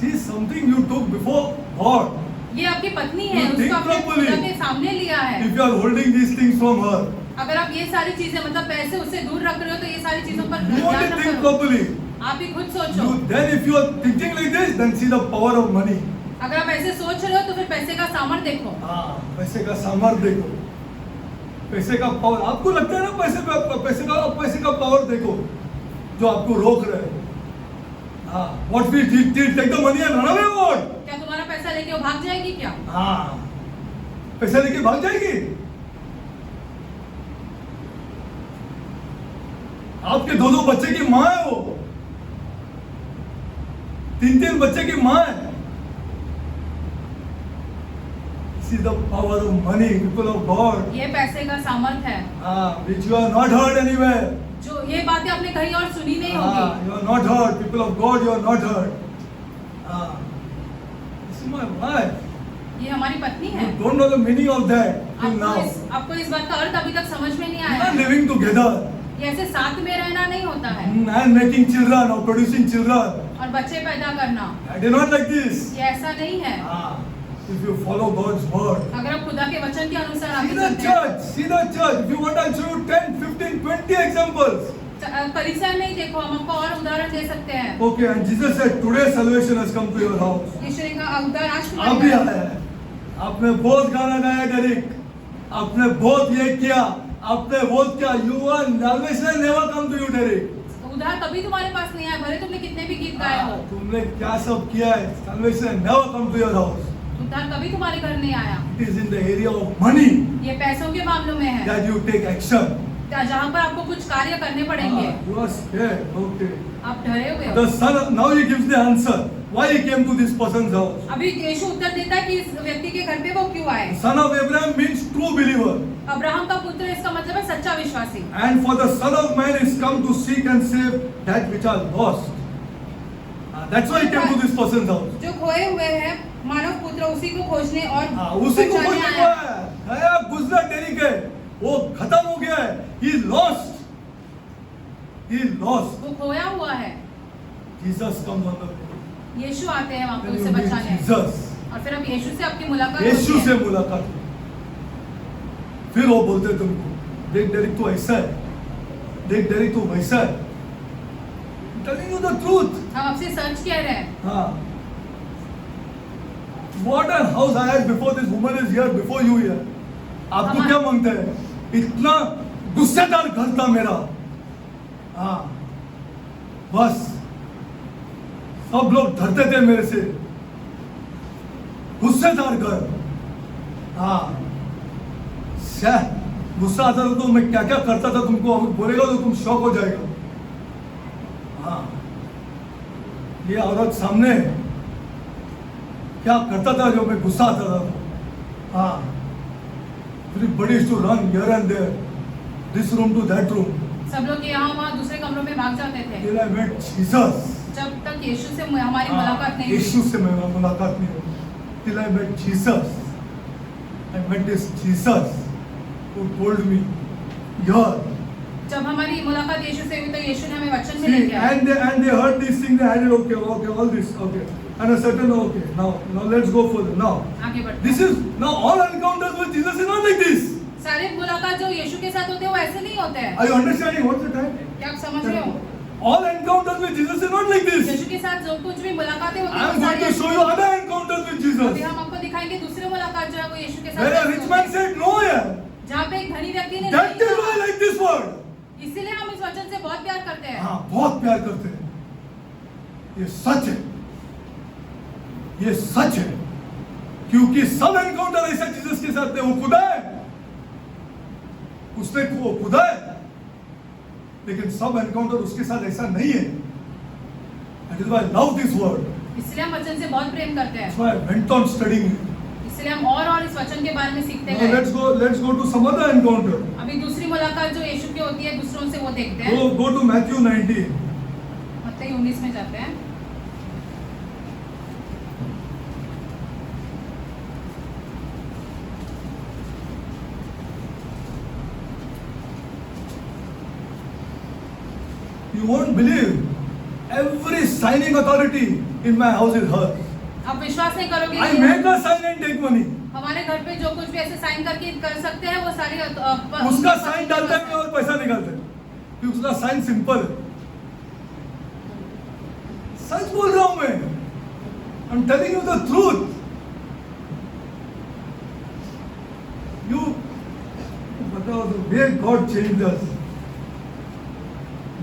See something you took before God. ये आपकी पत्नी है, You think उसको आपने properly. खुदा के सामने लिया है। If you are holding these things from her, अगर आप ये सारी चीजें मतलब पैसे उससे दूर रख रहे हो तो ये सारी चीजों पर you want ध्यान to न think करो। properly. आप ही खुद सोचो। Then if you are thinking like this, then see the power of money. अगर आप ऐसे सोच रहे हो तो फिर पैसे का सामर्थ्य देखो। पैसे का सामर्थ्य देखो, पैसे का पावर। आपको लगता है ना पैसे का पावर देखो जो आपको रोक रहे हैं। What we did, take the money and run away what? क्या तुम्हारा पैसा लेके वो भाग जाएगी क्या? पैसा लेके भाग जाएगी? आपके दो बच्चे की माँ है वो, 3 बच्चे की माँ है। See the power of money, people of God. ये पैसे का सामर्थ्य है। Which you are not heard anywhere. जो ये बातें आपने कहीं और सुनी नहीं होगी। You are not heard, people of God. You are not heard. This is my wife. ये हमारी पत्नी है। You don't know the meaning of that till now. आपको इस बात का अर्थ अभी तक समझ में नहीं You आया are है। living together ये ऐसे साथ में रहना नहीं होता है and making children or producing children. और बच्चे पैदा करना, That is not like this. ये ऐसा नहीं है। If you follow God's word. अगर आप खुदा के वचन के अनुसार See आगे the चलते हैं। church. See the church. If you want, I'll show you 10, 15, 20 examples. कलीसिया में ही देखो, हम आपको और उदाहरण दे सकते हैं। Okay, and Jesus said, today salvation has come to your house. यीशु ने कहा उद्धार आज आप भी आया है। आपने बहुत गाना गाया डेरिक, आपने बहुत ये किया, आपने बहुत क्या, you are salvation never come to you Derrick. उद्धार कभी तुम्हारे पास नहीं आया, भले तुमने कितने भी गीत गाए हो। तुमने क्या सब किया है, salvation never come to your house. उद्धार कभी तुम्हारे घर नहीं आया। It is in the area of money ये पैसों के मामलों में है, that you take action. जहाँ पर आपको कुछ कार्य करने पड़ेंगे। You are scared, okay. आप डरे हुए हो। The son, now he gives the answer. Why he came to this person's house? अभी यीशु उत्तर देता है कि इस व्यक्ति के घर पे वो क्यों आए। Son of Abraham means true believer. Abraham का पुत्र इसका मतलब है सच्चा विश्वासी। And for the Son of Man is come to seek and save that which are lost. That's why he came to this person's house. जो खोए हुए हैं मानव पुत्र उसी को खोजने और उसी को बचाने खोजने आया। को है। गया गुजरा डेरी के, वो खत्म हो गया है। He lost. He lost. वो खोया हुआ है। Jesus comes on the way. यीशु आते हैं वहाँ पे When उसे you meet बचाने। Jesus, और फिर अब यीशु से आपकी मुलाकात यीशु होती से है। मुलाकात हुई। फिर वो बोलते तुमको, देख डेरिक तू ऐसा है, देख डेरिक तू वैसा है। Telling you the truth. हम आपसे सच कह रहे हैं। हाँ। What a house I had before this woman is here, before you here. आपको क्या मांगते हैं? इतना गुस्सेदार घर था मेरा। हाँ। बस सब लोग डरते थे मेरे से। गुस्सेदार घर। हाँ। गुस्सा आता था तो मैं क्या क्या करता था तुमको बोलेगा तो तुम शॉक हो जाएगा। हाँ। ये औरत सामने क्या करता था जो मैं गुस्सा आता था। हाँ। Everybody used to run here and there, this room to that room. सब लोग यहाँ वहाँ दूसरे कमरों में भाग जाते थे। Till I met Jesus. जब तक यीशु से हमारी मुलाकात नहीं हुई। यीशु से मेरी मुलाकात नहीं हुई। Till I met Jesus. I met this Jesus who told me, here. जब हमारी मुलाकात यीशु से हुई तो यीशु ने हमें वचन में लेके आया। And they heard these things. They had it. Okay, all this. Okay. And a certain okay. Now let's go further. Now. आगे बढ़ते This is now all encounters with Jesus is not like this. सारे मुलाकात जो यीशु के साथ होते हैं वो ऐसे नहीं होते हैं। Are you understanding? What's the time? क्या आप समझ रहे हो? All encounters with Jesus is not like this. यीशु के साथ जो कुछ भी मुलाकातें होती I हैं am वो going to सारी show you other encounters with Jesus. अभी हम आपको दिखाएंगे दूसरे मुलाकात जो है वो यीशु के साथ Where a कैसे rich होती man है। said no, yeah. जहाँ पे एक धनी व्यक्ति ने That नहीं is why I कहा। like this word. इसीलिए हम इस वचन से बहुत प्यार करते हैं। हाँ, बहुत प्यार करते हैं। ये सच है। ये सच है। क्योंकि सब एनकाउंटर ऐसा जीसस के साथ थे। वो खुदा है। उसने वो खुदा है। लेकिन सब एनकाउंटर उसके साथ ऐसा नहीं है। That is why I love this word. इसलिए हम वचन से बहुत प्रेम करते हैं। That's why I went on studying it. इसलिए हम और इस वचन के बारे में सीखते Now गए। let's go to some other encounter. अभी दूसरी मुलाकात जो यीशु की होती है दूसरों से वो देखते हैं। Go to Matthew 19. मत्ती 19 में जाते हैं। You won't believe. Every signing authority in my house is her. आप विश्वास नहीं करोगे I कि make her sign and take money. हमारे घर पे जो कुछ भी ऐसे साइन करके कर सकते हैं वो सारी उसका साइन डालते हैं और पैसा निकालते हैं क्योंकि उसका साइन सिंपल है. सच बोल रहा हूं मैं. I'm telling you the truth. You बताओ the way God changed us.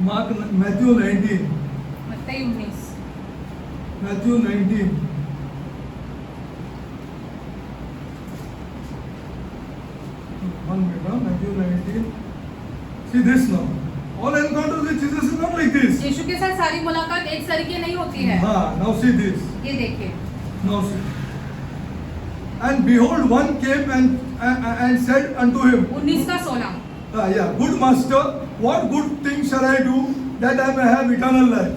Mark Matthew 19. मत्ती 19 Matthew 19. One minute, Matthew 19. See this now. All encounters with Jesus is not like this. यीशु के साथ सारी मुलाकात एक तरीके नहीं होती है. हाँ, now see this. ये देखिए. Now see. And behold, one came and said unto him, 19 का 16. yeah, good master, what good thing shall I do that I may have eternal life?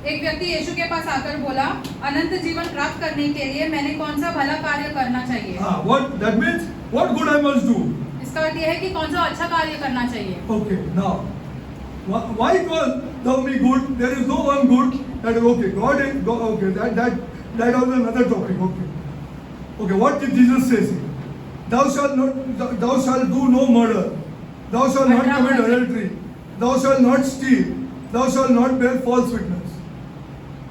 एक व्यक्ति यीशु के पास आकर बोला, अनंत जीवन प्राप्त करने के लिए मैंने कौन सा भला कार्य करना चाहिए? What that means? What good I must do? इसका अर्थ यह है कि कौन सा अच्छा कार्य करना चाहिए. Okay, now, why call thou me good? There is no one good. That is okay. God is okay. That was another topic. Okay. What did Jesus say? Thou shalt do no murder. Thou shalt not commit adultery. Thou shalt not steal. Thou shalt not bear false witness.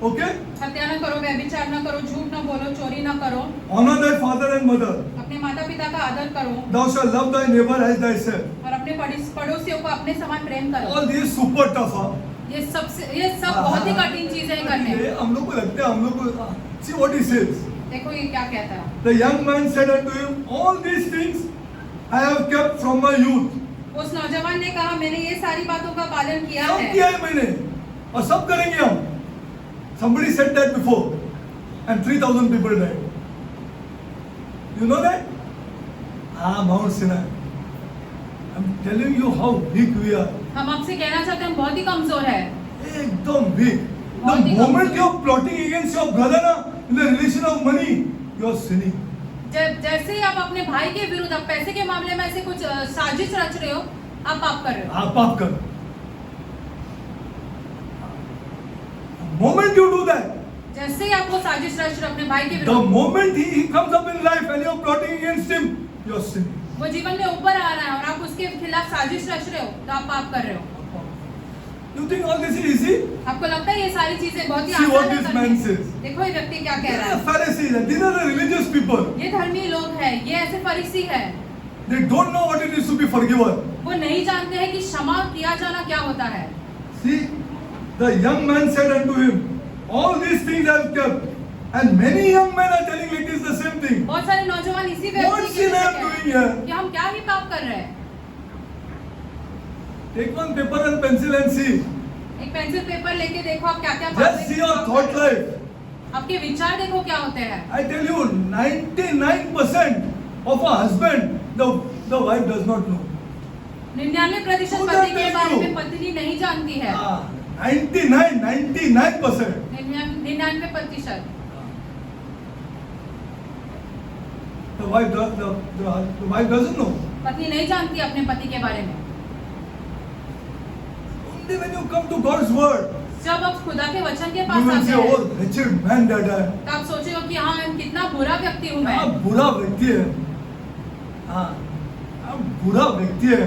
Okay? हत्या न करो, व्यभिचार न करो, झूठ न बोलो, चोरी न करो. Honor thy father and mother. अपने माता पिता का आदर करो. Thou shalt love thy neighbor as thyself. और अपने पड़ोसियों को अपने समान प्रेम करो. All these super tough. ये सब बहुत ही कठिन चीजें हैं करने. ये हम लोग को लगता है हम लोग को. See what he says. देखो ये क्या कहता है. The young man said unto him, all these things I have kept from my youth. उस नौजवान ने कहा, मैंने ये सारी बातों का पालन किया सब है. किया है मैंने और सब करेंगे हम. Somebody said that before and 3,000 people died. You know that? Mount Sinai. I'm telling you how weak we are. हम आपसे कहना चाहते हैं, हम बहुत ही कमजोर है. एकदम weak. The बहुत ही moment कमजोर. you're plotting against your brother in the relation of money, you're sinning. जैसे ही आप अपने भाई के विरुद्ध, आप पैसे के मामले में ऐसे कुछ साजिश रच रहे हो, आप पाप कर रहे हो. आप पाप कर. Moment you do that, जैसे ही आप वो साजिश रच रहे हो अपने भाई के the विरुद्ध, moment he comes up in life and you're plotting against him, you're sinning. वो जीवन में ऊपर आ रहा है और आप उसके खिलाफ साजिश रच रहे हो, तो आप पाप कर रहे हो. You think all this is easy? आपको लगता है ये सारी चीजें बहुत ही See what आसान है this करनी? man says. देखो ये व्यक्ति क्या कह They रहा are है. Pharisees and these are the religious people. ये धर्मी लोग हैं, ये ऐसे फरीसी है. They don't know what it is to be forgiven. वो नहीं जानते हैं कि क्षमा किया जाना क्या होता है. See, the young man said unto him, all these things I have kept. And many young men are telling like this the same thing. बहुत सारे नौजवान इसी What व्यक्ति sin I am के doing here? कि हम क्या ही पाप कर रहे हैं. Take one paper and pencil and see. एक पेंसिल पेपर लेके देखो आप क्या क्या Just see your thought life. आपके विचार देखो क्या होते हैं. I tell you, 99% of a husband, the wife does not know. 99% Who पति does के that बारे do? में पत्नी नहीं जानती है. 99%. 99%. The wife doesn't know. पत्नी नहीं जानती अपने पति के बारे में. Only when you come to God's word, जब आप खुदा के वचन के you पास will आते say, हैं, oh, wretched man that I am. तो आप सोचे हो कि हाँ कितना बुरा व्यक्ति हूँ क्या मैं. बुरा व्यक्ति है. हाँ, क्या बुरा व्यक्ति है.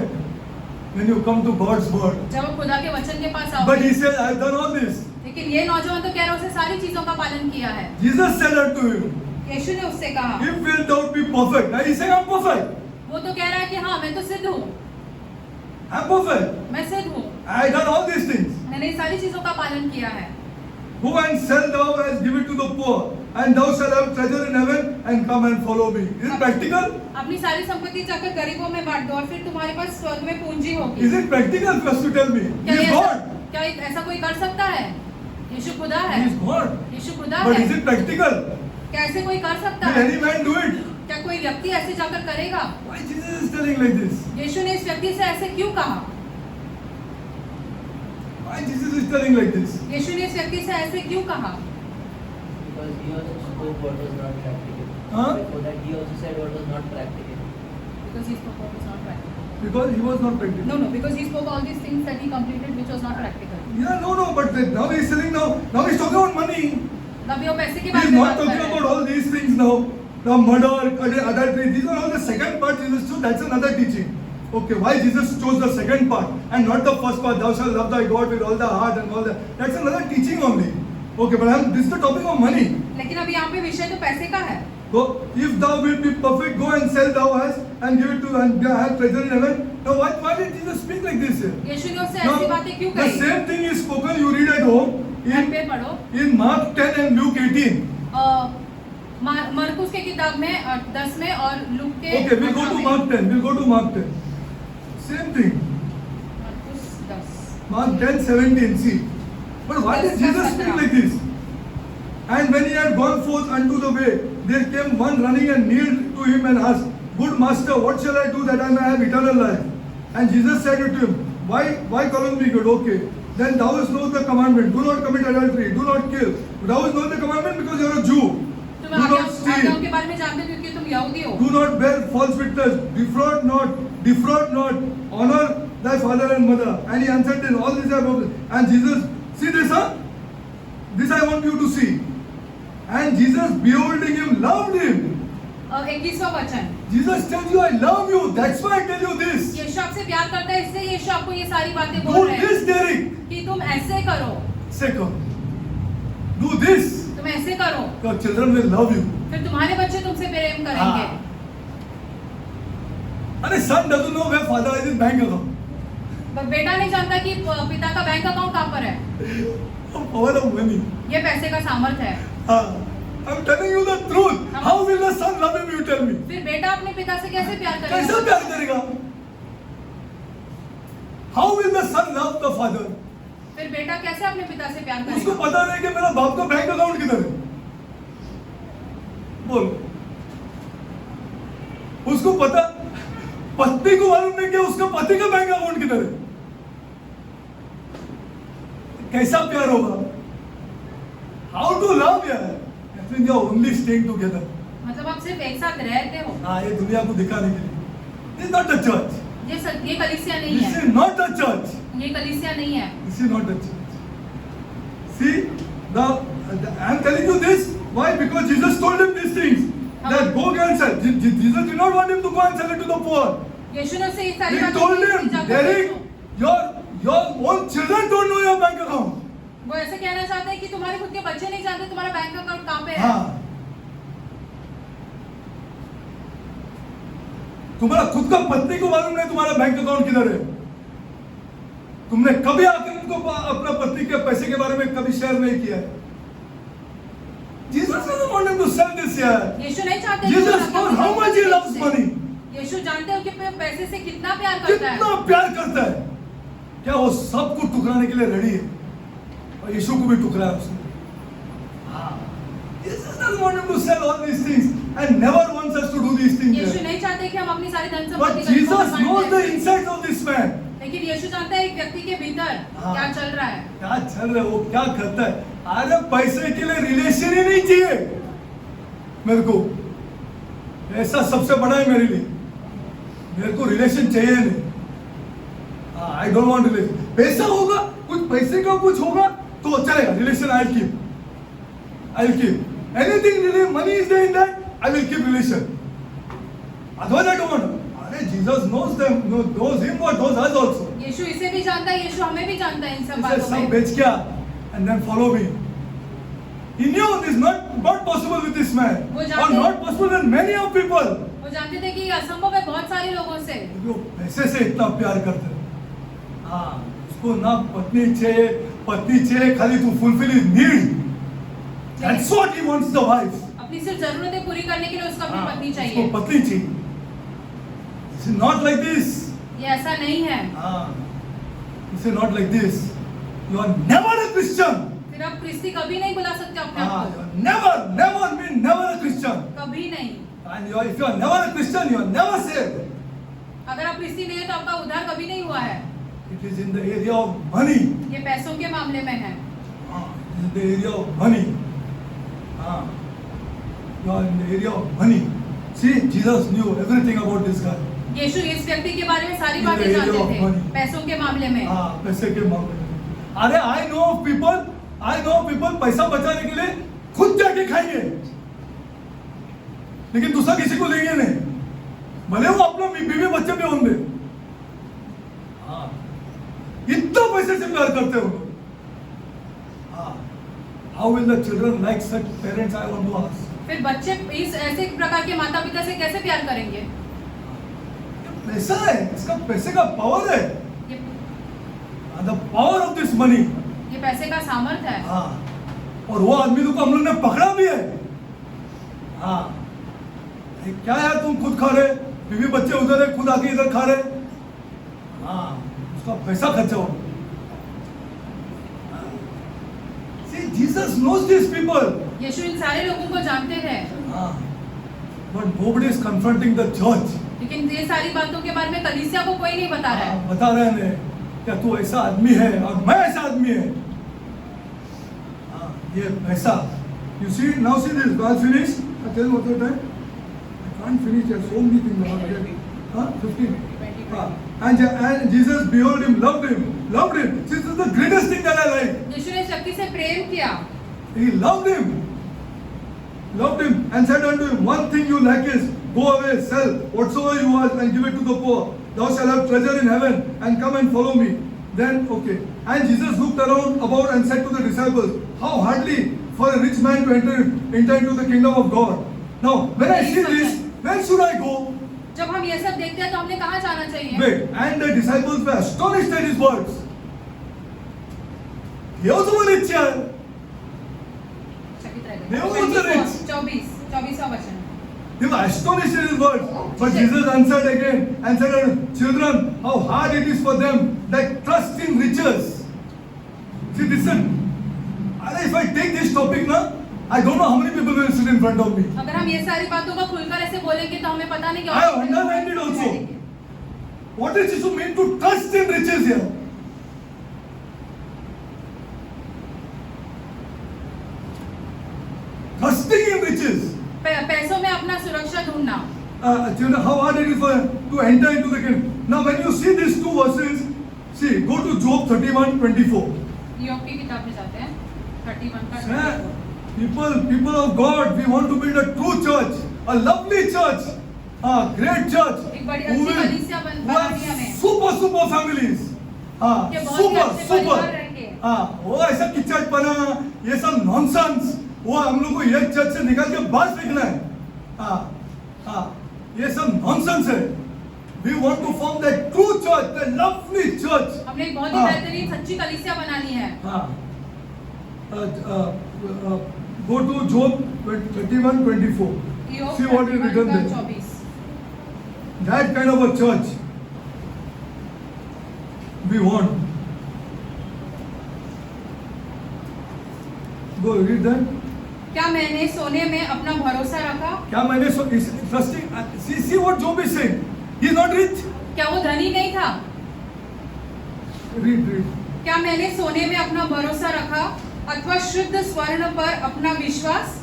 When you come to God's word. जब आप खुदा के वचन के पास But आओगे. he said, I have done all this. लेकिन ये नौजवान तो कह रहा है उसने सारी चीजों का पालन किया है. Jesus said unto him, यीशु ने उससे कहा, if wilt thou be perfect. Now he said, I'm perfect. वो तो कह रहा है कि हाँ मैं तो सिद्ध हूँ, I'm perfect. मैं सिद्ध हूँ, I have done all these things. मैंने ये सारी चीजों का पालन किया है. Go and sell thou and give it to the poor, and thou shalt have treasure in heaven, and come and follow me. Is it practical? अपनी सारी संपत्ति जाकर गरीबों में बांट दो और फिर तुम्हारे पास स्वर्ग में पूंजी होगी. Is it practical for us to tell me? He is God. क्या ऐसा कोई कर सकता है? यीशु खुदा है. He is God. यीशु खुदा But है. is it practical? क्या ऐसे कोई कर सकता Will है? any man do it? क्या कोई व्यक्ति ऐसे जाकर करेगा? Why Jesus is telling like this? यीशु ने इस व्यक्ति से ऐसे क्यों कहा? Why Jesus is telling like this? यीशु ने इस व्यक्ति से ऐसे क्यों कहा? Because he also spoke what was not practical. Huh? Before that, he also said what was not practical. Because he spoke what was not practical. Because he was not practical. No, because he spoke all these things that he completed which was not practical. Yeah, no, but now he's selling now he's talking about money. अभी वो पैसे के He's बारे में not बात कर talking रहे about हैं। all these things now. The murder, adultery, these are all the second part Jesus chose. That's another teaching. Okay, why Jesus chose the second part and not the first part? Thou shalt love thy God with all the heart and all that. That's another teaching only. Okay, but this is the topic of money. लेकिन अभी यहाँ पे विषय तो पैसे का है। So, if thou wilt be perfect, go and sell thou hast and give it to and have treasure in heaven. Now, why did Jesus speak like this here? यीशु ने उससे ऐसी बातें क्यों The कही? same thing is spoken. You read at home यहाँ पे पढ़ो। in Mark 10 and Luke 18. मरकुस के किताब में 10 में और लूक के Okay, we'll go to Mark 10. We'll go to Mark 10. Same thing. मरकुस 10। Mark 10:17. See, but why did Jesus speak like this? And when he had gone forth unto the way, there came one running and kneeled to him and asked, Good master, what shall I do that I may have eternal life? And Jesus said to him, Why call me good? Okay. Then thou know the commandment. Do not commit adultery. Do not kill. Thou know the commandment because you are a Jew. तुम Do not आज्ञाओं steal. के बारे में जानते हो क्योंकि तुम यहूदी हो। Do not bear false witness. Defraud not. Honor thy father and mother. And he answered them, all these are broken. And Jesus, see this, huh? This I want you to see. And Jesus, beholding him, loved him. 21वां वचन। Jesus tells you, I love you. That's why I tell you this. यीशु आपसे प्यार करता है इसलिए यीशु आपको ये सारी बातें Do बोल रहे हैं this, Derek. कि तुम ऐसे करो, Second, do this. तुम ऐसे करो, Your children will love you. फिर तुम्हारे बच्चे तुमसे प्रेम करेंगे। And a son doesn't know where father has his bank account. बेटा नहीं जानता कि पिता का बैंक अकाउंट कहाँ पर है। Power of money. ये पैसे का सामर्थ्य है। I'm telling you the truth. How will the son love him? You tell me. फिर बेटा अपने पिता से कैसे प्यार कैसा करेगा? प्यार करेगा? How will the son love the father? फिर बेटा कैसे अपने पिता से प्यार उसको करेगा? पता नहीं कि मेरा बाप का बैंक अकाउंट किधर है। बोल। उसको पता, पत्नी को मालूम नहीं कि उसका पति का बैंक अकाउंट किधर है। कैसा प्यार होगा? How to love यार? I think you are only staying together. मतलब आप सिर्फ एक साथ रहते हो। हाँ, ये दुनिया को दिखाने के लिए। This is not the church. ये कलीसिया नहीं This है। is not the church. ये कलीसिया नहीं है। This is not the church. See, I am telling you this. Why? Because Jesus told him these things. That go and sell. Jesus did not want him to go and sell it to the poor. यीशु ने उसे ये सारी He बातें told की him, कि जाकर Derek, बेचो। your own children don't know your bank account. वो ऐसे कहना चाहते हैं कि तुम्हारे खुद के बच्चे नहीं जानते तुम्हारा बैंक अकाउंट कहाँ पे है। हाँ। तुम्हारा खुद का पत्नी को मालूम नहीं तुम्हारा बैंक अकाउंट किधर है। तुमने कभी आकर उनको अपना पत्नी के पैसे के बारे में कभी शेयर नहीं किया है। Jesus doesn't want him to sell this here. यीशु नहीं चाहते कि Jesus वो knows how much he loves money. यीशु जानते हो कि पैसे से कितना प्यार करता है। कितना प्यार करता है। क्या वो सबको टुकराने के लिए रेडी है? और यीशु को भी टुकराया उसने। Jesus doesn't want him to sell all these things and never wants us to do these things. Yeshu here. नहीं चाहते कि हम अपनी सारी धन But संपत्ति का Jesus इस्तेमाल knows the करें। insides of this man. लेकिन यीशु जानता है एक व्यक्ति के भीतर हाँ। क्या चल रहा है। क्या चल रहा है, वो क्या करता है। अरे पैसे के लिए रिलेशन ही नहीं चाहिए मेरे को। ऐसा सबसे बड़ा है मेरे लिए। मेरे को रिलेशन चाहिए नहीं। I don't want relation. पैसा होगा, कुछ पैसे का कुछ होगा तो चलेगा। Relation I will keep. Anything money is there in that, I will keep relation. Otherwise I don't want. अरे Jesus knows him what knows us also. यीशु इसे भी जानता है, यीशु हमें भी जानता है इन सब He said, बातों "Some में। बेच क्या and then follow me." He knew this not possible with this man, वो or जानते- not possible with many of people. वो जानते थे कि ये असंभव है बहुत सारे लोगों से। जो पैसे से इतना प्यार करते हैं। हाँ, उसको ना पत्नी चाहिए, खाली to fulfill his need. That's what he wants the wife. अपनी सिर्फ जरूरतें पूरी करने के लिए उसको अपनी पत्नी उसको चाहिए। पत्नी चाहिए। It's not like this. ये ऐसा नहीं है। It's not like this. You are never a Christian. फिर आप क्रिस्ती कभी नहीं बुला सकते अपने आप को। Never a Christian. कभी नहीं। And if you are never a Christian, you are never saved. अगर आप क्रिस्ती नहीं है तो आपका उद्धार कभी नहीं हुआ है। It is in the area of money. ये पैसों के मामले में है। It is in the area of money. You are in the area of money. See, Jesus knew everything about this guy. यीशु इस व्यक्ति के बारे में सारी In the बातें area जानते of थे money. पैसों के मामले में। पैसे के मामले में। अरे आई नो पीपल पैसा बचाने के लिए खुद जाके खाएंगे, लेकिन दूसरा किसी को लेंगे नहीं, भले वो अपना बीवी बच्चे भी होंगे। हाँ, इतना पैसे से प्यार करते हो। हाँ, how will the children like such parents, I want to ask. फिर बच्चे इस ऐसे प्रकार के माता पिता से कैसे प्यार करेंगे? पैसा है, इसका पैसे का पावर है, ये the power of this money. ये पैसे का सामर्थ्य है। हाँ, और वो आदमी को हम लोग ने पकड़ा भी है। हाँ, ये क्या यार, तुम खुद खा रहे, बीवी बच्चे उधर है, खुद आके इधर खा रहे। हाँ, उसका पैसा खर्चा हो। See, Jesus knows these people. यीशु इन सारे लोगों को जानते थे, हाँ, but nobody is confronting the church. लेकिन ये सारी बातों के बारे में कलीसिया को कोई नहीं बता रहा है। हाँ, बता रहे हैं क्या तू ऐसा आदमी है और मैं ऐसा आदमी है। हाँ, ये पैसा। You see, now see this. God finish. I tell you what the time. I can't finish. There are so many things about it. Huh? 15. And Jesus behold him, loved him. This is the greatest thing that I like. यीशु ने शक्ति से प्रेम किया, He loved him and said unto him, one thing you lack is, go away, sell whatsoever you have and give it to the poor. Thou shalt have treasure in heaven, and come and follow me. Then, okay. And Jesus looked around about and said to the disciples, how hardly for a rich man to enter into the kingdom of God. Now, when I see this, where should I go? जब हम ये सब देखते हैं तो हमने कहाँ जाना चाहिए? Wait, and the disciples were astonished at his words. He also was rich child. चकित रह They गए। were also rich. 24वां वचन। They were astonished at his words. But Jesus answered again and said unto them, children, how hard it is for them that trust in riches. See, listen. If I take this topic now, I don't know how many people will sit in front of me. अगर हम ये सारी बातों को खुलकर ऐसे बोलेंगे तो हमें पता नहीं I have underlined it also. What is Jesus mean to trust in riches here? Trusting in riches. पैसों में अपना सुरक्षा ढूंढना। Children, how hard it is for to enter into the kingdom. Now, when you see these two verses, see, go to Job 31:24. योग की किताब में जाते हैं 31 का Sir, people of God, we want to build a true church, a lovely church, a great church. एक बड़ी who अच्छी will- कलीसिया who have बनानी हमें। super families. हाँ, कि बहुत ही super अच्छे परिवार super. रहेंगे। हाँ, वो ऐसा किचड़पना, ये सब नॉनसेंस, वो हम लोग को ये चर्च से निकाल के बाहर फेंकना है। हाँ, हाँ, ये सब नॉनसेंस है। We want to form that true church, that lovely church. हमने एक बहुत ही हाँ। बेहतरीन सच्ची कलीसिया बनानी है। हाँ, go to Job 31:24. योग See what is 31 written का there. 24। That kind of a church we want. Go read that. क्या मैंने सोने में अपना भरोसा रखा? क्या मैंने trusting? See what Job is saying. He is not rich. क्या वो धनी नहीं था? Read. क्या मैंने सोने में अपना भरोसा रखा अथवा शुद्ध स्वर्ण पर अपना विश्वास?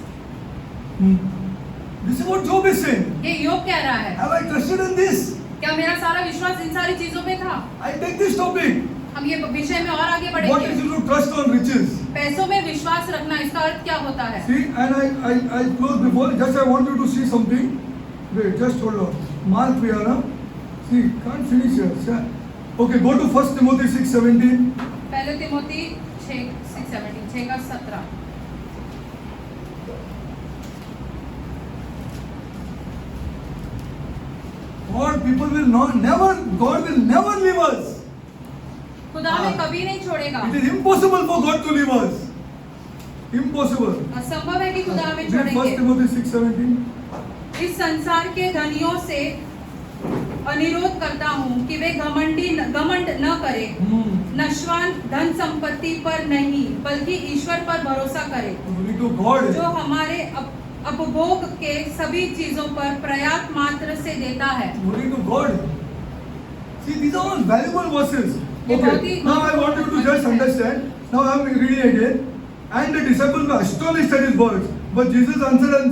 This is what Job is saying. ये योग कह रहा है। Have I trusted in this? क्या मेरा सारा विश्वास इन सारी चीजों पे था? I take this topic. हम ये विषय में और आगे What is बढ़ेंगे। it to trust on riches? पैसों में विश्वास रखना, इसका अर्थ क्या होता है? See, and I close before. Just I want you to see something. Wait, just hold on. Mark Viana. See, can't finish here. Sir. Okay, go to 1 Timothy 6:17. पहले तिमोथी 6:17 का 17। God will never leave us. खुदा हमें कभी नहीं छोड़ेगा। It is impossible for God to leave us. Impossible. असंभव है कि खुदा हमें Read 1 छोड़ेंगे। Timothy 6:17. इस संसार के धनियों से अनुरोध करता हूँ कि वे घमंड न करें, नश्वान धन संपत्ति पर नहीं बल्कि ईश्वर पर भरोसा करें, Glory to God. जो हमारे उपभोग के सभी चीजों पर प्रयास मात्र से देता है। Glory to God. See, these are all valuable verses. ये बहुत Okay, he- now I want you to just understand. Now I am reading again. And the disciples were astonished at his words. But Jesus answered and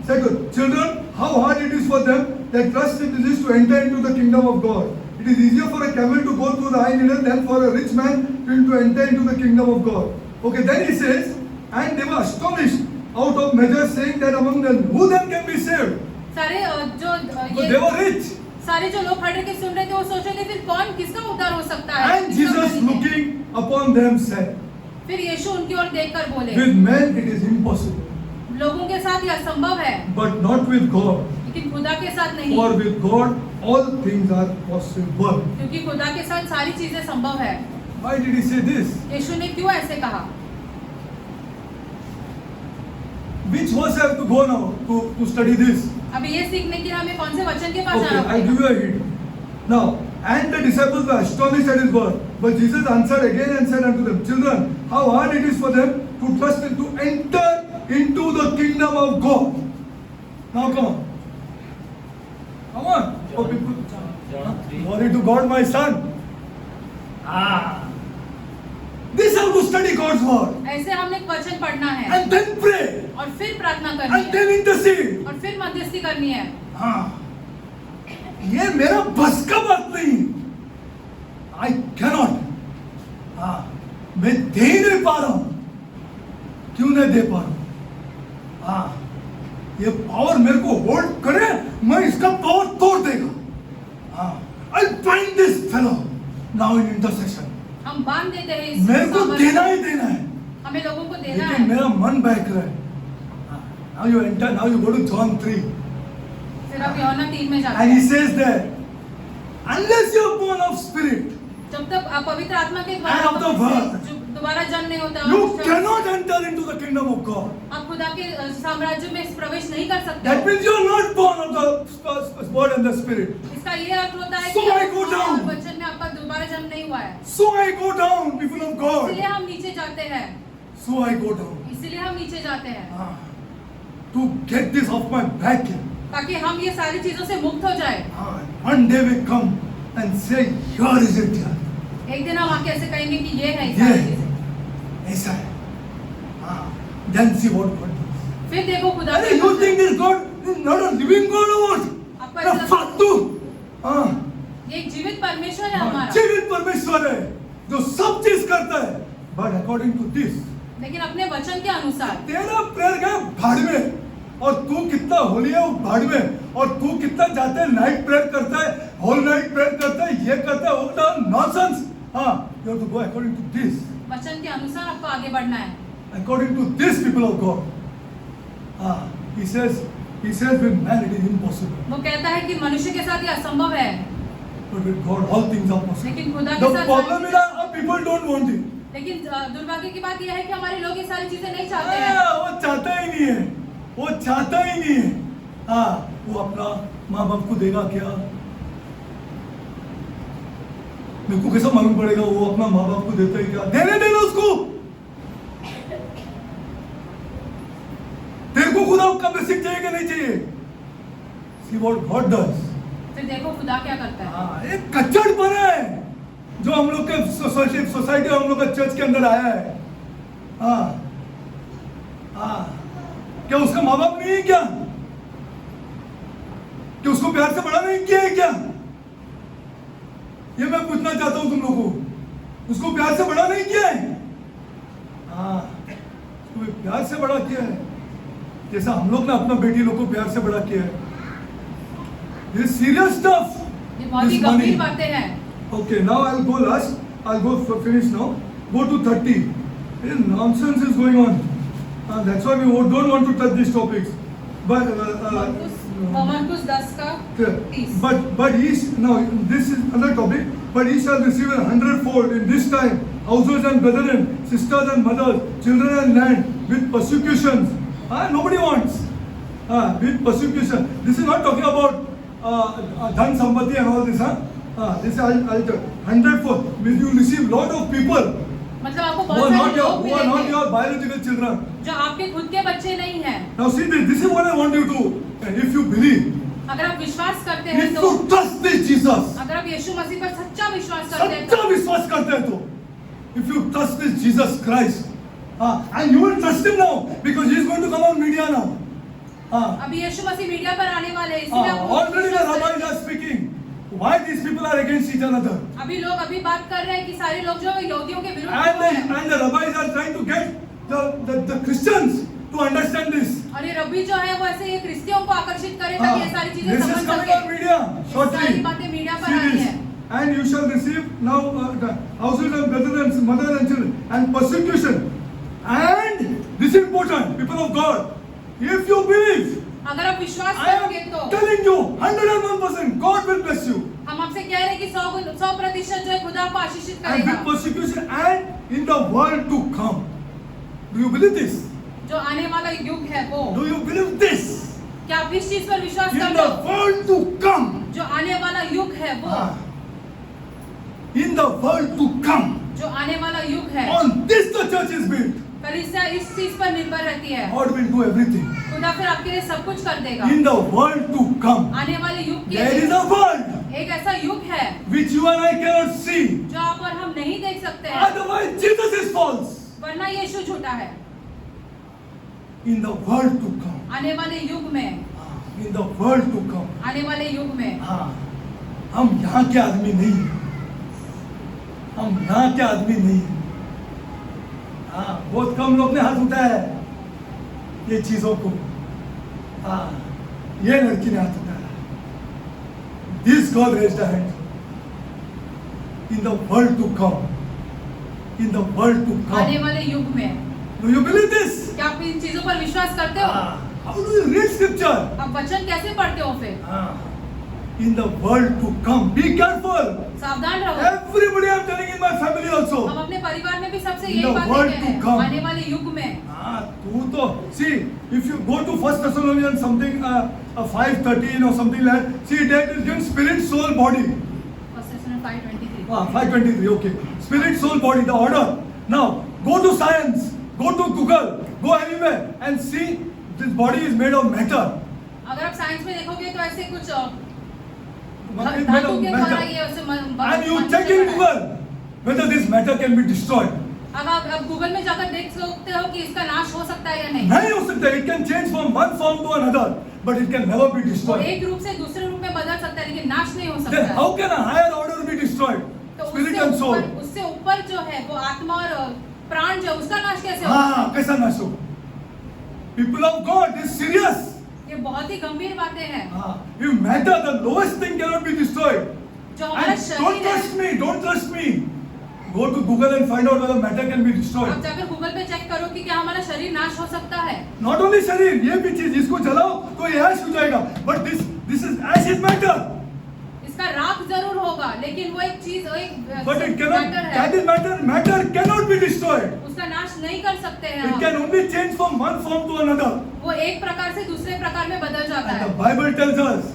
said, children, how hard it is for them that trust in this to enter into the kingdom of God. It is easier for a camel to go through the eye needle than for a rich man to enter into the kingdom of God. Okay, then he says, and they were astonished out of measure, saying that among them, who then can be saved? सारे But they were rich. सारे जो लोग खड़े के सुन रहे थे वो सोच रहे थे फिर कौन किसका उद्धार हो सकता है. And किसका Jesus धनी है? looking upon them said, फिर यीशु उनकी ओर देखकर बोले, with men it is impossible, लोगों के साथ यह असंभव है, but not with God. लेकिन खुदा के साथ नहीं, For with God all things are possible. क्योंकि खुदा के साथ सारी चीजें संभव है. Why did he say this? यीशु ने क्यों ऐसे कहा? Which verse I have to go now to study this? अभी ये सीखने के लिए हमें कौन से वचन के पास Okay, जाना I give पड़ेगा? you a hint. Now, and the disciples were astonished at his word. But Jesus answered again and said unto them, Children, how hard it is for them to trust and to enter into the kingdom of God. Now come on. Come on. Oh, people. John 3. Glory to God, my son. This is how to study God's word. ऐसे हमने वचन पढ़ना है And then pray. और फिर प्रार्थना करनी And then है intercede. और फिर मध्यस्थी करनी है. हाँ, ये मेरा बस का बात नहीं. I cannot. हाँ, मैं दे ही नहीं पा रहा हूं. क्यों नहीं दे पा रहा हूं? हाँ, ये पावर मेरे को होल्ड करे, मैं इसका पावर तोड़ देगा. हाँ, I'll bind this fellow now in intercession. हम बांध देते हैं इस मेरे को सामर्थ्य देना को. ही देना है. हमें लोगों को देना लेकिन है. मेरा मन बहक रहा है. हाँ, now you enter, now you go to John 3. फिर आप यूहन्ना 3 में जाते And he हैं. says there, unless you are born of spirit, जब तक आप पवित्र आत्मा के And of the word. जो दोबारा जन्म नहीं होता, you उस- cannot enter into the kingdom of God. आप खुदा के साम्राज्य में प्रवेश नहीं कर सकते. That means you are not born of the word and the spirit. इसका ये अर्थ होता है So कि I go down. वचन में आपका दोबारा जन्म नहीं हुआ है. So I go down, people of God. इसलिए हम नीचे जाते हैं. So I go down. इसलिए हम नीचे जाते हैं Ah, to get this off my back. ताकि हम ये सारी चीजों से मुक्त हो जाए. Ah, one day we come and say, here is it. Here. एक दिन हम आके ऐसे कहेंगे कि ये है ये ये सारी है. चीजें. ऐसा है. Ah, then see what God does. फिर देखो खुदा अरे के you वचन- think this God is not a living God or what? आपका ना ऐसा- फालतू. हाँ. ये एक जीवित परमेश्वर है हाँ, हमारा. जीवित परमेश्वर है जो सब चीज करता है. But according to this, लेकिन अपने वचन के अनुसार तेरा प्रेयर गया भाड़ में, और तू कितना होली है वो भाड़ में, और तू कितना जाते है नाइट प्रेयर करता है, होल नाइट प्रेयर करता है, ये करता है, वो नॉनसेंस. हाँ, you have to go according to this. वचन के अनुसार आपको आगे बढ़ना है. According to this, people of God. Ah, he says with man it is impossible, वो कहता है कि मनुष्य के साथ ये असंभव है, but with God all things are possible. लेकिन खुदा के The साथ problem is that people don't want it. लेकिन दुर्भाग्य की बात यह है कि हमारे लोग ये सारी चीजें नहीं चाहते हैं. हाँ, वो चाहता ही नहीं है, वो चाहता ही नहीं है. हाँ, वो अपना माँ बाप को देगा क्या? मेरे को कैसा मालूम पड़ेगा वो अपना माँ बाप को देता है क्या? देने देना उसको. तेरे को खुदा का ब्लेसिंग चाहिए कि नहीं चाहिए? See what God does. फिर देखो खुदा क्या करता है. हाँ, एक कच्चड़पन है जो हम लोग के सोसाइटी हम लोग के चर्च के अंदर आया है. हाँ, हाँ, क्या उसका माँ बाप नहीं है क्या? कि उसको प्यार से बड़ा नहीं किया है क्या? ये मैं पूछना चाहता हूं तुम लोगों को. उसको प्यार से बड़ा नहीं किया है? हाँ, उसको प्यार से बड़ा किया है, जैसा हम लोग ने अपना बेटी लोग को प्यार से बड़ा किया है. This is serious stuff. ये बहुत ही This money. गंभीर बातें हैं. Okay, now I'll go last. I'll go finish now. Go to 30. This nonsense is going on. That's why we don't want to touch these topics. But मरकुस 10 का 30. but he now this is another topic. But he shall receive 100-fold in this time, houses and brethren, sisters and mothers, children and land, with persecutions. Nobody wants. With persecution. This is not talking about dhan sampatti and all this. This is 100-fold. You receive lot of people मतलब आपको who are बहुत not सारे लोग your मिलेंगे your biological children. जो आपके खुद के बच्चे नहीं हैं. Now see this is what I want you to. If you believe, अगर आप विश्वास करते हैं if तो, you trust this Jesus, अगर आप यीशु मसीह पर सच्चा विश्वास करते हैं सच्चा तो, विश्वास करते हैं तो, if you trust this Jesus Christ, and you will trust him now because he is going to come on media now. अभी यीशु मसीह मीडिया पर आने वाले हैं, इसलिए आपको Already the विश्वास rabbis करेंगे. are speaking. why these people are against each another. अभी लोग अभी बात कर रहे हैं कि सारे लोग जो यहूदियों के विरुद्ध And हैं। the rabbis are trying to get the Christians to understand this. और ये रब्बी जो है वो ऐसे ये क्रिश्चियों को आकर्षित करे ताकि ये सारी चीजें This समझ is coming सके। on media shortly. सारी बातें मीडिया पर See आ रही this. है। And you shall receive now the houses and brethren and mother and children and persecution. And this is important, people of God. If you believe, अगर आप विश्वास I करोगे am तो telling you, 101%, God will bless you. हम आपसे कह रहे हैं कि 100% जो है खुदा आपको आशीषित And करेगा। with persecution and in the world to come. Do you believe this? जो आने वाला युग है वो, Do you believe this? क्या आप इस चीज पर विश्वास In करते the हो? world to come. जो आने वाला युग है वो, Ah. In the world to come. जो आने वाला युग है, On this the church is built. कलीसिया इस चीज पर निर्भर रहती है। God will do everything. खुदा फिर आपके लिए सब कुछ कर देगा। In the world to come. आने वाले युग के There is a world एक ऐसा युग है which you and I cannot see. जो आप और हम नहीं देख सकते हैं, Otherwise, Jesus is false. वरना यीशु झूठा है। In the world to come. आने वाले युग में, In the world to come. आने वाले युग में हाँ, हम यहाँ के आदमी नहीं हैं। हम यहाँ के आदमी नहीं हैं। हाँ, बहुत कम लोग ने हाथ उठाया है ये चीजों को। हाँ, ये लड़की ने हाथ उठाया। This girl raised her hand. In the world to come. In the world to आने come. वाले युग में Do you believe this? क्या आप इन चीजों पर विश्वास करते हो? How do you read scripture? आप वचन कैसे पढ़ते हो फिर? In the world to come. Be careful. सावधान रहो। Everybody I'm telling in my family also. हम अपने परिवार में भी सबसे In यही the बात world कहते to हैं। come. आने वाले युग में तू तो see if you go to First Thessalonians something 5:13 or something like that, see that is given spirit, soul, body. 5:23 5:23. Okay, spirit, soul, body. The order. Now go to science, go to Google, go anywhere and see this body is made of matter. अगर आप science में देखोगे तो ऐसे कुछ Made धातु of के द्वारा matter. ये उसे And you check in Google whether this matter can be destroyed. अब आप गूगल में जाकर देख सकते हो कि इसका नाश हो सकता है या नहीं। नहीं हो सकता. It can change from one form to another, but it can never be वो destroyed. एक रूप से दूसरे रूप में बदल सकता है लेकिन नाश नहीं हो Then सकता how है। can a higher order be destroyed? तो Spirit and soul. उससे ऊपर जो है वो आत्मा और प्राण जो है, उसका नाश कैसे होगा? हाँ, कैसा नाश होगा? People of God, this is serious. ये बहुत ही गंभीर बातें हैं। हाँ, if matter, the lowest thing cannot be destroyed. जो हमारा And don't शरीर है, trust me, don't trust me. Go to Google and find out whether matter can be आप destroyed. जाकर गूगल पे चेक करो कि क्या हमारा शरीर नाश हो सकता है। Not only शरीर, ये भी चीज इसको जलाओ तो ये ash हो जाएगा. But this is ash is matter. इसका राख जरूर होगा लेकिन वो एक चीज एक But it cannot. Matter That है, is matter. Matter cannot be destroyed. उसका नाश नहीं कर सकते हैं It हम। can only change from one form to another. वो एक प्रकार से दूसरे प्रकार में बदल जाता And है। the Bible tells us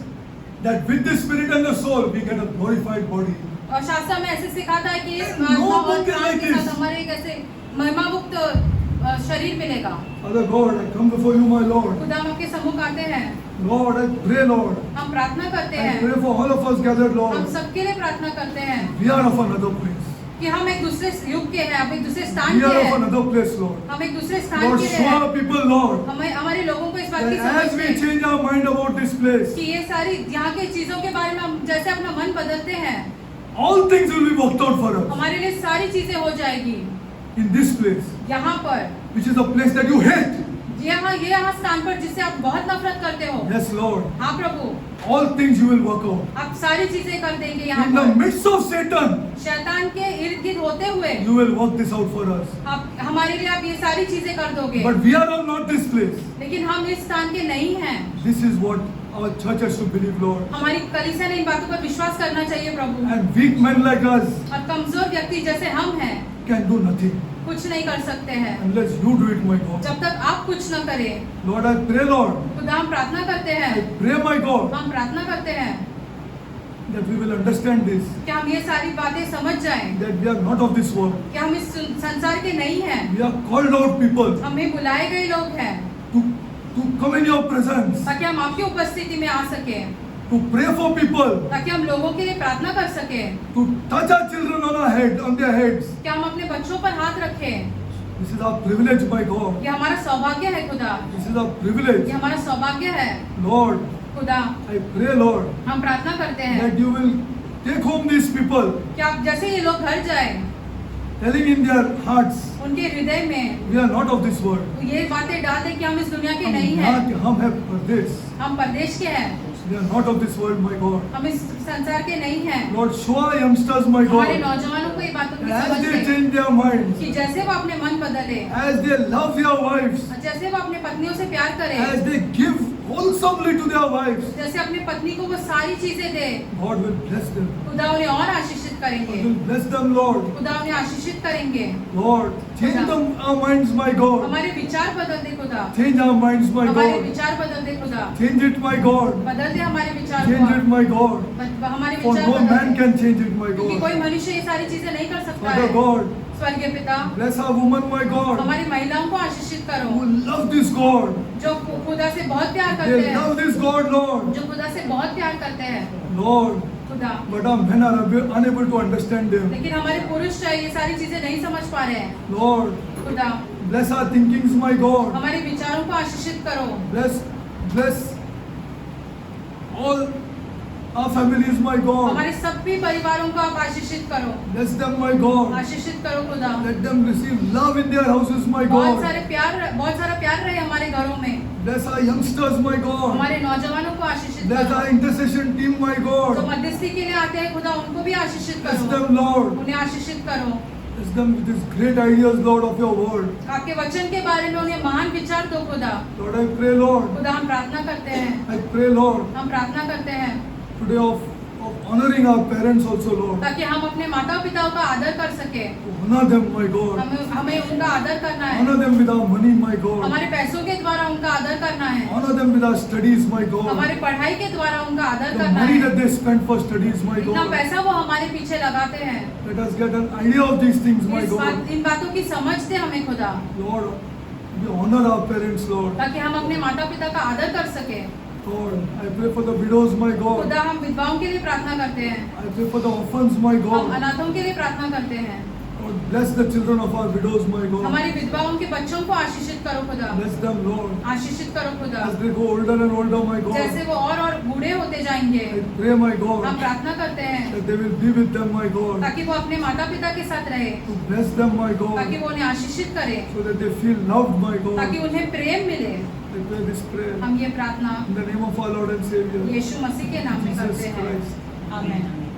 that with the spirit and the soul we get a glorified body. और शास्त्र में ऐसे सिखाता है कि इस No आत्मा और book is प्राण like के साथ this. हमारे एक ऐसे महिमायुक्त शरीर मिलेगा। Father God, I come before you, my Lord. खुदा हम आपके सम्मुख आते हैं, Lord, I pray, Lord. हम प्रार्थना करते I हैं, pray for all of us gathered, हम Lord. सबके लिए प्रार्थना करते हैं We are of another place. कि हम एक दूसरे युग के हैं, हम एक दूसरे स्थान We के are of हैं, another place, Lord. हम एक दूसरे स्थान Lord, के लिए show हैं। our people, Lord, हमें हमारे लोगों को इस बात की that as समझ we है change our mind about this place, कि ये सारी यहाँ के चीजों के बारे में हम जैसे अपना मन बदलते हैं, all things will be worked out for us. हमारे लिए सारी चीजें हो जाएगी। In this place, यहाँ पर which is a place that you hate. ये यहाँ स्थान पर जिससे आप बहुत नफरत करते हो, Yes, Lord. हाँ प्रभु, All things you will work out. आप सारी चीजें कर देंगे यहाँ In the पर। midst of Satan, शैतान के इर्द गिर्द होते हुए you will work this out for us. आप हमारे लिए आप ये सारी चीजें कर दोगे। But we are of not this place. लेकिन हम इस स्थान के नहीं हैं। This is what our church has to believe, Lord. हमारी कलीसिया ने इन बातों पर विश्वास करना चाहिए प्रभु। And weak men like us और कमजोर व्यक्ति जैसे हम हैं can do nothing कुछ नहीं कर सकते हैं unless you do it, my God. जब तक आप कुछ न करें। Lord, I pray, Lord, खुदा हम प्रार्थना करते I हैं, pray, my God, हम प्रार्थना करते हैं that we will understand this, कि हम ये सारी बातें समझ जाएं that we are not of this world. कि हम इस संसार के नहीं हैं, We are called out people हमें बुलाए गए लोग हैं to come in your presence, ताकि हम आपकी उपस्थिति में आ सकें, to pray for people, ताकि हम लोगों के लिए प्रार्थना कर सकें, to touch our children on their heads. कि हम अपने बच्चों पर हाथ रखें। This is our privilege, my God. ये हमारा सौभाग्य है खुदा, This is our privilege. ये हमारा सौभाग्य है। Lord, खुदा I pray, Lord, हम प्रार्थना करते हैं that you will take home these people, कि आप जैसे ये लोग घर जाए telling in their hearts, उनके हृदय में we are not of this world. ये बातें डाल दे कि हम इस दुनिया के हम नहीं यहाँ हैं, के- हम है परदेश. हम परदेश के हैं, We are not of this world, my God. हम इस संसार के नहीं हैं। Lord, show our youngsters, my हमारे God, नौजवानों को ये बातों की as समझ they they change their minds, कि जैसे वो अपने मन बदले, as they love their wives, जैसे वो अपने पत्नियों से प्यार करे, as they give wholesomely to their wives, जैसे अपनी पत्नी को वो सारी चीजें दे, God will bless them. खुदा उन्हें और आशीषित करेंगे, God will bless them, Lord. खुदा उन्हें आशीषित करेंगे। Lord, change them our minds, my God. हमारे विचार बदल दे खुदा, Change our minds, my हमारे God. विचार बदल दे खुदा, Change it, my God. बदल दे हमारे विचार Change it, को, my God. हमारे For विचार no बदल man they, can change it, my क्योंकि कोई God. मनुष्य ये सारी चीजें नहीं कर सकता Father है। God, स्वर्गीय पिता, bless our woman, my God, हमारी महिलाओं को आशीषित करो, who love this God. जो खुदा से बहुत प्यार They करते हैं, love this God, Lord. जो खुदा से बहुत प्यार करते हैं, Lord, खुदा। but our men are unable to understand them. लेकिन हमारे पुरुष ये सारी चीजें नहीं समझ पा रहे हैं, Lord, खुदा। bless our thinkings, my God. हमारे विचारों को आशीषित करो, Bless all our families, my God. हमारे सभी परिवारों को आप आशीषित करो, Bless them, my God. आशीषित करो खुदा। Let them receive love in their houses, my बहुत God. सारा प्यार रहे हमारे घरों में, Bless our youngsters, my God. हमारे नौजवानों को आशीषित Bless करो, our intercession team, my जो God. मध्यस्थी के लिए आते हैं खुदा उनको भी आशीषित Bless करो, them, Lord. उन्हें आशीषित करो। Bless them with these great ideas, Lord, of your word. आपके वचन के बारे में उन्हें महान विचार दो खुदा। Lord, I pray, Lord. खुदा हम प्रार्थना करते हैं, I pray, Lord, हम प्रार्थना करते हैं today of honoring our parents also, Lord. ताकि हम अपने माता पिताओं का आदर कर सके। To honor them, my God. हमें उनका आदर करना है, Honor them with our money, my God. हमारे पैसों के द्वारा उनका आदर करना है, Honor them with our studies, my God. हमारे पढ़ाई के द्वारा उनका आदर The करना money है। that they spend for studies, my इतना God. पैसा वो हमारे पीछे लगाते हैं, Let us get an idea of these things, my God. इन बातों की समझ दे हमें खुदा, Lord, we honor our parents, Lord. ताकि हम अपने माता पिता का आदर कर सके। Lord, I pray for the widows, my God. खुदा हम विधवाओं के लिए प्रार्थना करते हैं, I pray for the orphans, my हम God. अनाथों के लिए प्रार्थना करते हैं। Lord, bless the children of our widows, my God. हमारी विधवाओं के बच्चों को आशीषित करो खुदा, Bless them, Lord. आशीषित करो खुदा। As they go older and older, my जैसे God. वो और बूढ़े होते जाएंगे, I pray, my हम God, प्रार्थना करते हैं that they will be with them, my God. ताकि वो अपने माता पिता के साथ रहे, To bless them, my ताकि God. वो उन्हें आशीषित करे, So that they feel loved, my ताकि God. उन्हें प्रेम मिले। I pray this prayer हम ये प्रार्थना in the name of our Lord and Savior, यीशु मसीह के नाम में Jesus करते हैं, Christ. आमीन।